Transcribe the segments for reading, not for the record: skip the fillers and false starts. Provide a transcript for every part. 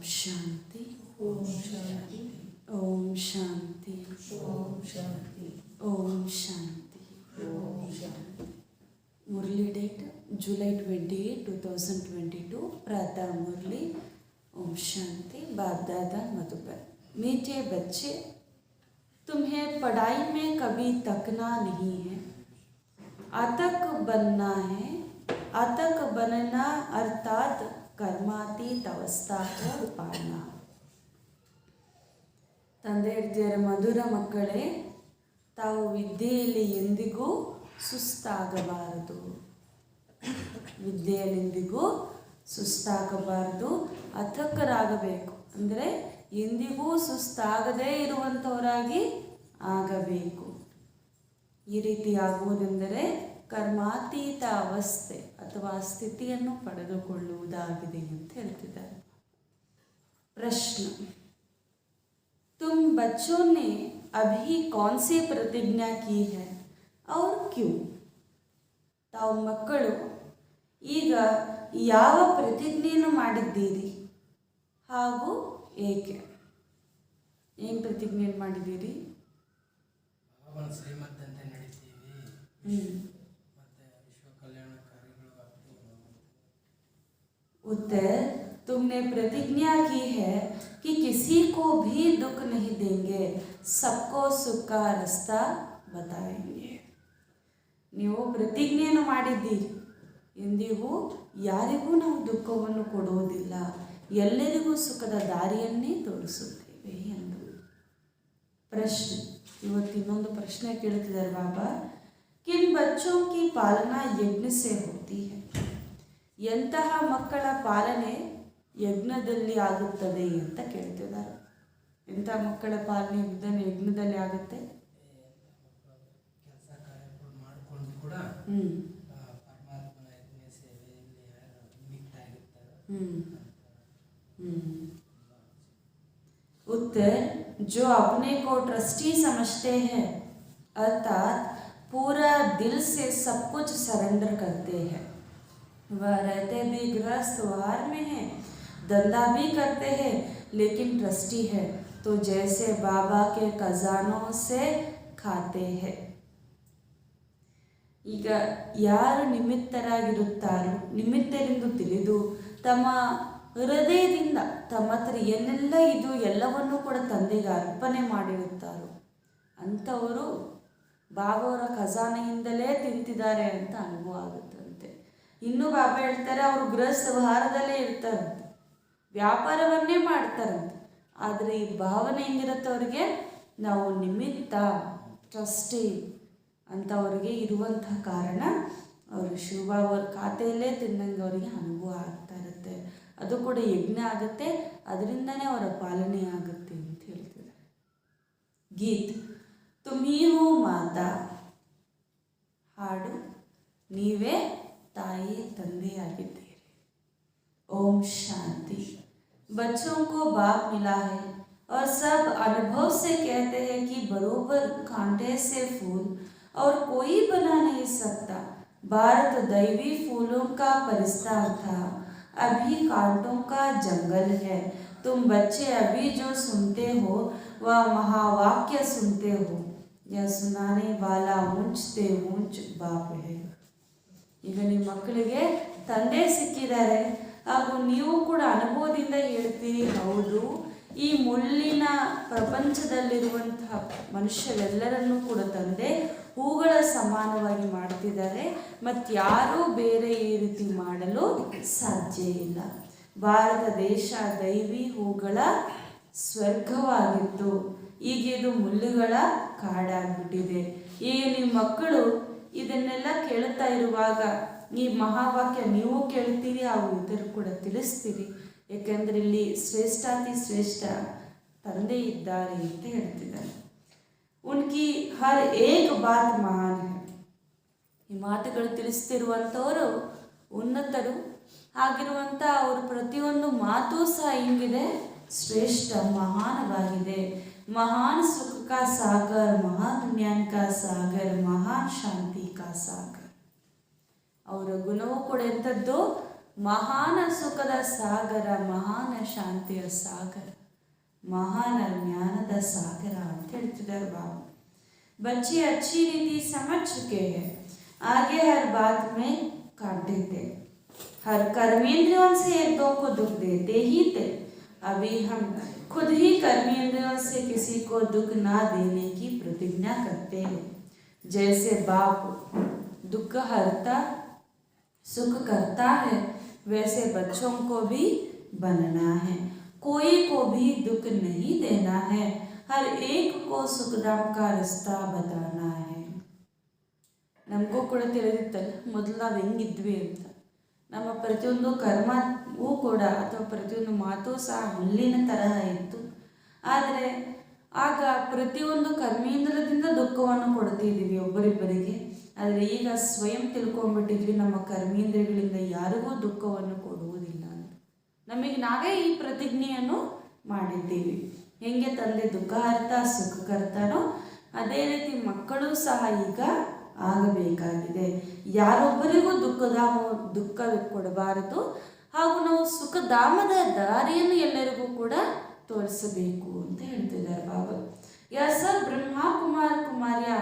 शांति ओम शांति ओम शांति ओम शांति ओम शांति ओम शांति। मुरली date जुलाई 28, 2022 प्रातः मुरली। ओम शांति। बाप दादा मधुबन। मीठे बच्चे, तुम्हें पढ़ाई में कभी थकना नहीं है, अतक बनना है। अतक बनना अर्थात कर्मातीत अवस्था को पाना। ತಂದೆಯರ ಮಧುರ ಮಕ್ಕಳೇ, ತಾವು ವಿದ್ಯೆಯಲ್ಲಿ ಎಂದಿಗೂ ಸುಸ್ತಾಗಬಾರದು. ವಿದ್ಯೆಯಲ್ಲಿ ಎಂದಿಗೂ ಸುಸ್ತಾಗಬಾರದು, ಅಥಕರಾಗಬೇಕು. ಅಂದರೆ ಎಂದಿಗೂ ಸುಸ್ತಾಗದೇ ಇರುವಂಥವರಾಗಿ ಆಗಬೇಕು. ಈ ರೀತಿ ಆಗುವುದೆಂದರೆ ಕರ್ಮಾತೀತ ಅವಸ್ಥೆ ಅಥವಾ ಸ್ಥಿತಿಯನ್ನು ಪಡೆದುಕೊಳ್ಳುವುದಾಗಿದೆ ಅಂತ ಹೇಳ್ತಿದ್ದಾರೆ. ಪ್ರಶ್ನೆ: तुम बच्चों ने अभी कौन सी प्रतिज्ञा की है और क्यों? ತಾವು ಮಕ್ಕಳು ಈಗ ಯಾವ ಪ್ರತಿಜ್ಞೆಯನ್ನು ಮಾಡಿದ್ದೀರಿ ಹಾಗೂ ಏಕೆ? ಏನು ಪ್ರತಿಜ್ಞೆಯನ್ನು ಮಾಡಿದ್ದೀರಿ? ಅವನ ಶ್ರೀಮಂತಂತೆ ನಡೀತೀವಿ ಮತ್ತೆ ವಿಶ್ವ ಕಲ್ಯಾಣ ಕಾರ್ಯಗಳು ಆಗ್ತೀವಿ. उत्तर: तुमने प्रतिज्ञा की है कि किसी को भी दुख नहीं देंगे, सबको सुख का रास्ता बताएंगे. ನೀವು ಪ್ರತಿಜ್ಞೆಯನ್ನು ಮಾಡಿದ್ದೀರಿ, ಎಂದಿಗೂ ಯಾರಿಗೂ ನಾವು ದುಃಖವನ್ನು ಕೊಡುವುದಿಲ್ಲ, ಎಲ್ಲರಿಗೂ ಸುಖದ ದಾರಿಯನ್ನೇ ತೋರಿಸುತ್ತೇವೆ ಎಂದು. ಪ್ರಶ್ನೆ: ಇವತ್ತು ಇನ್ನೊಂದು ಪ್ರಶ್ನೆ ಕೇಳ್ತಿದ್ದಾರೆ ಬಾಬಾ. किन बच्चों की पालना यज्ञ से होती है? ಎಂತಹ ಮಕ್ಕಳ ಪಾಲನೆ ಯಜ್ಞದಲ್ಲಿ ಆಗುತ್ತದೆ ಅಂತ ಕೇಳ್ತಿದ್ದಾರೆ. ಎಂಥ ಮಕ್ಕಳ ಪಾಲನೆ ಯಜ್ಞದಲ್ಲಿ ಆಗುತ್ತೆ? ಕೆಲಸ ಕಾರ್ಯಗಳು ಮಾಡಿಕೊಂಡು ಕೂಡ ಪರಮಾತ್ಮನ ಯಜ್ಞ ಸೇವೆಯಲ್ಲಿ ನಿಮಿತ್ತ ಆಗಿರ್ತಾರೆ. उत्तर: जो अपने को ट्रस्टी समझते हैं अर्थात पूरा दिल से सब कुछ सरेंडर करते हैं, वह रहते भी गृहस्थ व्यवहार में है, धंधा भी करते हैं, लेकिन ट्रस्टी है तो जैसे बाबा के खजानों से खाते हैं. ಈಗ ಯಾರು ನಿಮಿತ್ತರಾಗಿರುತ್ತಾರೋ, ನಿಮಿತ್ತರೆಂದು ತಿಳಿದು ತಮ್ಮ ಹೃದಯದಿಂದ ತಮ್ಮ ಹತ್ರ ಏನೆಲ್ಲ ಇದು ಎಲ್ಲವನ್ನೂ ಕೂಡ ತಂದೆಗೆ ಅರ್ಪಣೆ ಮಾಡಿರುತ್ತಾರೋ ಅಂಥವರು ಬಾಬಾವರ ಖಜಾನೆಯಿಂದಲೇ ತಿಂತಿದ್ದಾರೆ ಅಂತ ಅನುಭವ ಆಗುತ್ತಂತೆ. ಇನ್ನೂ ಬಾಬಾ ಹೇಳ್ತಾರೆ, ಅವರು ಗೃಹಸ್ಥ ವ್ಯವಹಾರದಲ್ಲೇ ಇರ್ತಾರಂತೆ, ವ್ಯಾಪಾರವನ್ನೇ ಮಾಡ್ತಾರಂತೆ. ಆದರೆ ಈ ಭಾವನೆ ಹೆಂಗಿರುತ್ತೆ ಅವರಿಗೆ? ನಾವು ನಿಮಿತ್ತ, ಟ್ರಸ್ಟಿ ಅಂತ ಅವರಿಗೆ ಇರುವಂತಹ ಕಾರಣ ಅವರು ಶಿವಬಾಬಾವ್ರ ಖಾತೆಯಲ್ಲೇ ತಿನ್ನಂಗೆ ಅವರಿಗೆ ಅನುಭವ ಆಗ್ತಾ ಇರುತ್ತೆ. ಅದು ಕೂಡ ಯಜ್ಞ ಆಗುತ್ತೆ, ಅದರಿಂದನೇ ಅವರ ಪಾಲನೆ ಆಗುತ್ತೆ ಅಂತ ಹೇಳ್ತಿದ್ದಾರೆ. ಗೀತ್: ತುಮೀ ಹೋ ಮಾತಾ. ಹಾಡು: ನೀವೇ ತಾಯಿ ತಂದೆಯಾಗಿದ್ದೀರಿ. ओम शांति। बच्चों को बाप मिला है और सब अनुभव से कहते हैं कि बरोबर कांटे से फूल और कोई बना नहीं सकता. भारत दैवी फूलों का परिस्तार था, अभी कांटों का जंगल है. तुम बच्चे अभी जो सुनते हो वह महावाक्य सुनते हो. यह सुनाने वाला ऊंच से ऊंच बाप है. ಈಗ ನಿಮ್ಮ ಮಕ್ಕಳಿಗೆ ತಂದೆ ಸಿಕ್ಕಿದ್ದಾರೆ ಹಾಗೂ ನೀವು ಕೂಡ ಅನುಭವದಿಂದ ಹೇಳ್ತೀರಿ, ಹೌದು, ಈ ಮುಳ್ಳಿನ ಪ್ರಪಂಚದಲ್ಲಿರುವಂತಹ ಮನುಷ್ಯರೆಲ್ಲರನ್ನೂ ಕೂಡ ತಂದೆ ಹೂಗಳ ಸಮಾನವಾಗಿ ಮಾಡ್ತಿದ್ದಾರೆ, ಮತ್ತಾರೂ ಬೇರೆ ಈ ರೀತಿ ಮಾಡಲು ಸಾಧ್ಯ ಇಲ್ಲ. ಭಾರತ ದೇಶ ದೈವಿ ಹೂಗಳ ಸ್ವರ್ಗವಾಗಿತ್ತು, ಈಗ ಇದು ಮುಳ್ಳುಗಳ ಕಾಡಾಗ್ಬಿಟ್ಟಿದೆ. ಈಗ ನಿಮ್ಮ ಮಕ್ಕಳು ಇದನ್ನೆಲ್ಲ ಕೇಳ್ತಾ ಇರುವಾಗ ಈ ಮಹಾವಾಕ್ಯ ನೀವು ಕೇಳ್ತೀರಿ ಹಾಗೂ ಇತರು ಕೂಡ ತಿಳಿಸ್ತೀರಿ. ಏಕೆಂದರೆ ಇಲ್ಲಿ ಶ್ರೇಷ್ಠಾತಿ ಶ್ರೇಷ್ಠ ತಂದೆ ಇದ್ದಾರೆ ಅಂತ ಹೇಳ್ತಿದ್ದಾರೆ. ಉನ್ಕಿ ಹರ್ ಏಕ್ ಬಾತ್ ಮಹಾನ್ ಹೈ. ಈ ಮಾತುಗಳು ತಿಳಿಸ್ತಿರುವಂಥವರು ಉನ್ನತರು ಆಗಿರುವಂಥ ಅವ್ರ ಪ್ರತಿಯೊಂದು ಮಾತು ಸಹ ಹಿಂಗಿದೆ, ಶ್ರೇಷ್ಠ ಮಹಾನವಾಗಿದೆ. ಮಹಾನ್ ಸುಖ ಕಾ ಸಾಗರ್, ಮಹಾನ್ ಜ್ಞಾನ ಕಾ ಸಾಗರ್, ಮಹಾನ್ ಶಾಂತಿ ಕಾ ಸಾಗರ್. ಅವರ ಗುಣವೂ ಕೂಡ ಎಂಥದ್ದು? ಮಹಾನ ಸುಖದ ಸಾಗರ, ಮಹಾನ ಶಾಂತಿಯ ಸಾಗರ, ಮಹಾನ ಜ್ಞಾನದ ಸಾಗರ ಅಂತ ಹೇಳ್ತಿದ್ದಾರೆ ಬಾಬಾ. बच्चे अच्छी रीति समझ चुके हैं, आगे हर बात में काटते थे, हर कर्मेंद्रियों से एक दो को दुख देते ही थे। अभी हम खुद ही कर्मेंद्रियों से किसी को दुख ना देने की प्रतिज्ञा करते हैं। जैसे बाप दुख हरता सुख करता है, वैसे बच्चों को भी बनना है। कोई को भी दुख नहीं देना है, हर एक को सुखधाम का रास्ता बताना है। ನಮಗೂ ಕೂಡ ತಿಳಿದಿತ್ತಲ್ಲ ಮೊದಲು ನಾವು ಹೆಂಗಿದ್ವಿ ಅಂತ. ನಮ್ಮ ಪ್ರತಿಯೊಂದು ಕರ್ಮವೂ ಕೂಡ ಅಥವಾ ಪ್ರತಿಯೊಂದು ಮಾತು ಸಹ ಹುಲ್ಲಿನ ತರಹ ಇತ್ತು. ಆದರೆ ಆಗ ಪ್ರತಿಯೊಂದು ಕರ್ಮೇಂದ್ರದಿಂದ ದುಃಖವನ್ನು ಕೊಡ್ತಿದ್ದೀವಿ ಒಬ್ಬರಿಬ್ಬರಿಗೆ. ಆದರೆ ಈಗ ಸ್ವಯಂ ತಿಳ್ಕೊಂಡ್ಬಿಟ್ಟಿದ್ವಿ ನಮ್ಮ ಕರ್ಮೇಂದ್ರಗಳಿಂದ ಯಾರಿಗೂ ದುಃಖವನ್ನು ಕೊಡುವುದಿಲ್ಲ ಅಂತ. ನಮಗೆ ನಾವೇ ಈ ಪ್ರತಿಜ್ಞೆಯನ್ನು ಮಾಡಿದ್ದೀವಿ. ಹೆಂಗೆ ತಂದೆ ದುಃಖಹರ್ತ ಸುಖಕರ್ತಾನೋ ಅದೇ ರೀತಿ ಮಕ್ಕಳು ಸಹ ಈಗ ಆಗಬೇಕಾಗಿದೆ. ಯಾರೊಬ್ಬರಿಗೂ ದುಃಖ ಕೊಡಬಾರದು, ಹಾಗೂ ನಾವು ಸುಖಧಾಮದ ದಾರಿಯನ್ನು ಎಲ್ಲರಿಗೂ ಕೂಡ ತೋರಿಸಬೇಕು ಅಂತ ಹೇಳ್ತಿದ್ದಾರೆ ಬಾಬಾ. ಯಾ ಸಬ್ ಬ್ರಹ್ಮ ಕುಮಾರ ಕುಮಾರಿಯ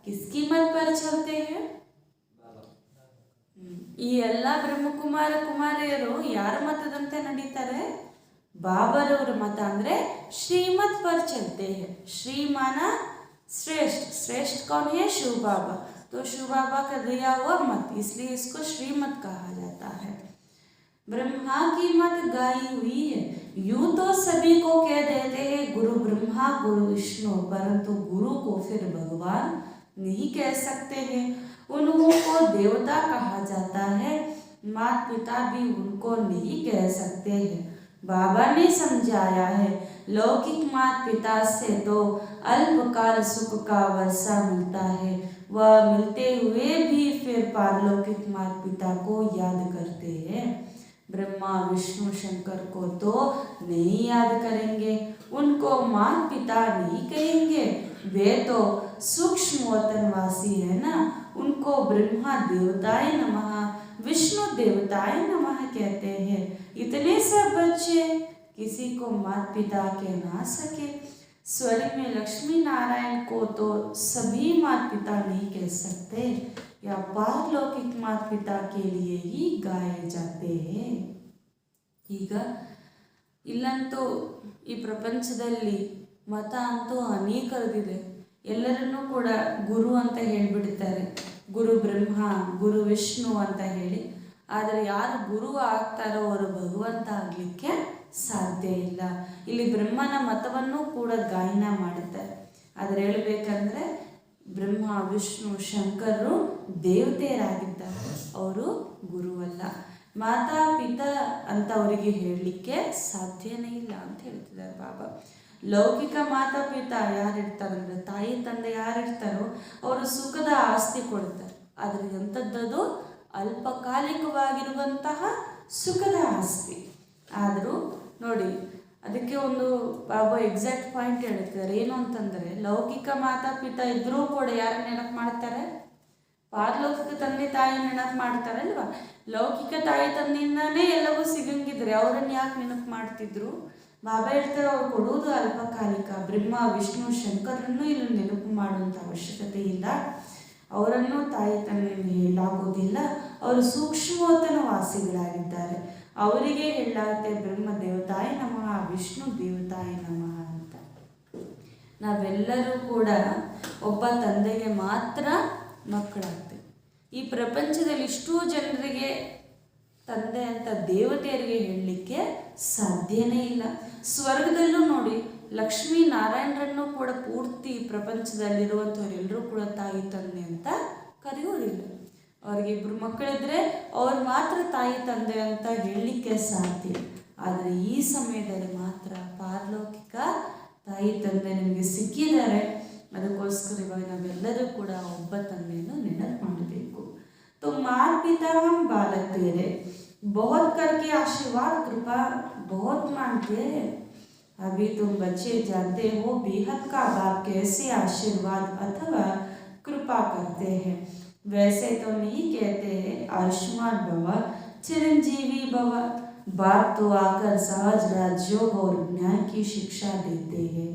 ಕಿಸ್ಕಿ ಮತ್ ಪರ್ ಚಲತೆ ಹೈ? ಈ ಎಲ್ಲ ಬ್ರಹ್ಮಕುಮಾರ ಕುಮಾರಿಯರು ಯಾರ ಮತದಂತೆ ನಡೀತಾರೆ? ಬಾಬರವರ ಮತ ಅಂದರೆ ಶ್ರೀಮತ್ ಪರ್ ಚಲತೆ ಹೈ. ಶ್ರೀಮಾನ श्रेष्ठ, श्रेष्ठ कौन है? शिव बाबा। तो शिव बाबा का दिया हुआ मत, इसलिए इसको श्रीमत कहा जाता है। ब्रह्मा की मत गाई हुई है। यूं तो सभी को कह देते हैं गुरु ब्रह्मा गुरु विष्णु, परंतु गुरु को फिर भगवान नहीं कह सकते हैं। उनको देवता कहा जाता है, माता पिता भी उनको नहीं कह सकते हैं। बाबा ने समझाया है, लौकिक माता पिता से तो अल्पकाल सुख का वर्षा मिलता है, वह मिलते हुए भी फिर पारलौकिक माता पिता को याद करते हैं। ब्रह्मा विष्णु शंकर को तो नहीं याद करेंगे, उनको माता पिता नहीं कहेंगे, वे तो सूक्ष्म वतनवासी है ना, उनको ब्रह्मा देवताय नमः विष्णु देवताय नमः कहते हैं। इतने सब बच्चे किसी को माता पिता कह ना सके। स्वर्ग में लक्ष्मी नारायण को तो सभी माता पिता नहीं कह सकते, या पारलौकिक माता पिता के लिए ही गाए जाते हैं। ಈಗ ಇಲ್ಲಂತೂ ಈ ಪ್ರಪಂಚದಲ್ಲಿ ಮತ ಅಂತೂ ಅನೇಕರದಿದೆ. ಎಲ್ಲರನ್ನೂ ಕೂಡ ಗುರು ಅಂತ ಹೇಳಿಬಿಡ್ತಾರೆ, ಗುರು ಬ್ರಹ್ಮ ಗುರು ವಿಷ್ಣು ಅಂತ ಹೇಳಿ. ಆದರೆ ಯಾರು ಗುರು ಆಗ್ತಾರೋ ಅವರು ಭಗವಂತ ಆಗಲಿಕ್ಕೆ ಸಾಧ್ಯ ಇಲ್ಲ. ಇಲ್ಲಿ ಬ್ರಹ್ಮನ ಮತವನ್ನು ಕೂಡ ಗಾಯನ ಮಾಡುತ್ತಾರೆ. ಆದರೆ ಹೇಳಬೇಕಂದ್ರೆ ಬ್ರಹ್ಮ ವಿಷ್ಣು ಶಂಕರರು ದೇವತೆಯರಾಗಿದ್ದಾರೆ, ಅವರು ಗುರುವಲ್ಲ. ಮಾತಾ ಪಿತಾ ಅಂತ ಅವರಿಗೆ ಹೇಳಲಿಕ್ಕೆ ಸಾಧ್ಯನೇ ಇಲ್ಲ ಅಂತ ಹೇಳ್ತಿದ್ದಾರೆ ಬಾಬಾ. ಲೌಕಿಕ ಮಾತಾ ಪಿತಾ ಯಾರಿರ್ತಾರಂದ್ರೆ ತಾಯಿ ತಂದೆ ಯಾರಿರ್ತಾರೋ ಅವರು ಸುಖದ ಆಸ್ತಿ ಕೊಡ್ತಾರೆ. ಆದರೆ ಎಂಥದ್ದದು ಅಲ್ಪಕಾಲಿಕವಾಗಿರುವಂತಹ ಸುಖದ ಆಸ್ತಿ. ಆದರೂ ನೋಡಿ, ಅದಕ್ಕೆ ಒಂದು ಬಾಬಾ ಎಕ್ಸಾಕ್ಟ್ ಪಾಯಿಂಟ್ ಹೇಳ್ತಿದ್ದಾರೆ. ಏನು ಅಂತಂದರೆ, ಲೌಕಿಕ ಮಾತಾ ಪಿತಾ ಇದ್ದರೂ ಕೂಡ ಯಾರು ನೆನಪು ಮಾಡ್ತಾರೆ? ಪಾರಲೌಕಿಕ ತಂದೆ ತಾಯಿ ನೆನಪು ಮಾಡ್ತಾರಲ್ವ. ಲೌಕಿಕ ತಾಯಿ ತಂದೆಯಿಂದಾನೇ ಎಲ್ಲವೂ ಸಿಗಂಗಿದ್ರೆ ಅವರನ್ನು ಯಾಕೆ ನೆನಪು ಮಾಡ್ತಿದ್ರು? ಬಾಬಾ ಹೇಳ್ತಾರೆ ಅವ್ರು ಕೊಡುವುದು ಅಲ್ಪಕಾಲಿಕ. ಬ್ರಹ್ಮ ವಿಷ್ಣು ಶಂಕರನ್ನು ಇಲ್ಲಿ ನೆನಪು ಮಾಡುವಂಥ ಅವಶ್ಯಕತೆ ಇಲ್ಲ. ಅವರನ್ನು ತಾಯಿ ತಂದೆಯನ್ನು ಹೇಳಲಾಗುವುದಿಲ್ಲ. ಅವರು ಸೂಕ್ಷ್ಮೋತ್ತನ ವಾಸಿಗಳಾಗಿದ್ದಾರೆ. ಅವರಿಗೆ ಹೇಳಲಾಗುತ್ತೆ ಬ್ರಹ್ಮ ದೇವತಾಯ ನಮಃ ವಿಷ್ಣು ದೇವತಾಯ ನಮಃ ಅಂತ. ನಾವೆಲ್ಲರೂ ಕೂಡ ಒಬ್ಬ ತಂದೆಗೆ ಮಾತ್ರ ಮಕ್ಕಳಾಗ್ತೇವೆ. ಈ ಪ್ರಪಂಚದಲ್ಲಿ ಇಷ್ಟೂ ಜನರಿಗೆ ತಂದೆ ಅಂತ ದೇವತೆಯರಿಗೆ ಹೇಳಲಿಕ್ಕೆ ಸಾಧ್ಯನೇ ಇಲ್ಲ. ಸ್ವರ್ಗದಲ್ಲೂ ನೋಡಿ, ಲಕ್ಷ್ಮೀ ನಾರಾಯಣರನ್ನು ಕೂಡ ಪೂರ್ತಿ ಪ್ರಪಂಚದಲ್ಲಿರುವಂಥವ್ರೆಲ್ಲರೂ ಕೂಡ ತಾಯಿ ತಂದೆ ಅಂತ ಕರೆಯೋದಿಲ್ಲ. ಅವ್ರಿಗೆ ಇಬ್ಬರು ಮಕ್ಕಳಿದ್ರೆ ಅವ್ರು ಮಾತ್ರ ತಾಯಿ ತಂದೆ ಅಂತ ಹೇಳಲಿಕ್ಕೆ ಸಾಧ್ಯ. ಆದರೆ ಈ ಸಮಯದಲ್ಲಿ ಮಾತ್ರ ಪಾರಲೌಕಿಕ ತಾಯಿ ತಂದೆ ನಿಮಗೆ ಸಿಕ್ಕಿದ್ದಾರೆ. ಅದಕ್ಕೋಸ್ಕರ ಇವಾಗ ನಾವೆಲ್ಲರೂ ಕೂಡ ಒಬ್ಬ ತಂದೆಯನ್ನು ನೆನಪು ಮಾಡಬೇಕು. तो माता पिता हम बालक तेरे बहुत करके आशीर्वाद कृपा बहुत मांगते हैं। अभी तुम बच्चे जानते हो बेहद का बाप कैसे आशीर्वाद अथवा कृपा करते हैं। वैसे तो नहीं कहते हैं आयुष्मान भव, चिरंजीवी भव। बाप तो आकर सहज राजयोग और न्याय की शिक्षा देते हैं,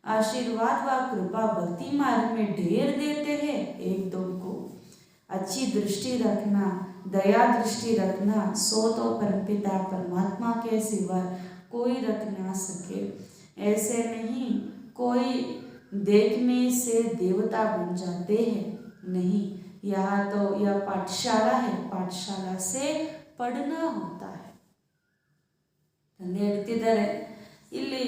आशीर्वाद व कृपा भक्ति मार्ग में ढेर देते हैं एक दो को। अच्छी दृष्टि रखना, दया दृष्टि रखना, सो तो परमपिता परमात्मा के सिवा कोई रख ना सके। ऐसे नहीं कोई देखने से देवता बन जाते हैं, नहीं, यहाँ तो यह पाठशाला है, पाठशाला से पढ़ना होता है। ತಂದೆ ಹೇಳ್ತಿದ್ದಾರೆ, ಇಲ್ಲಿ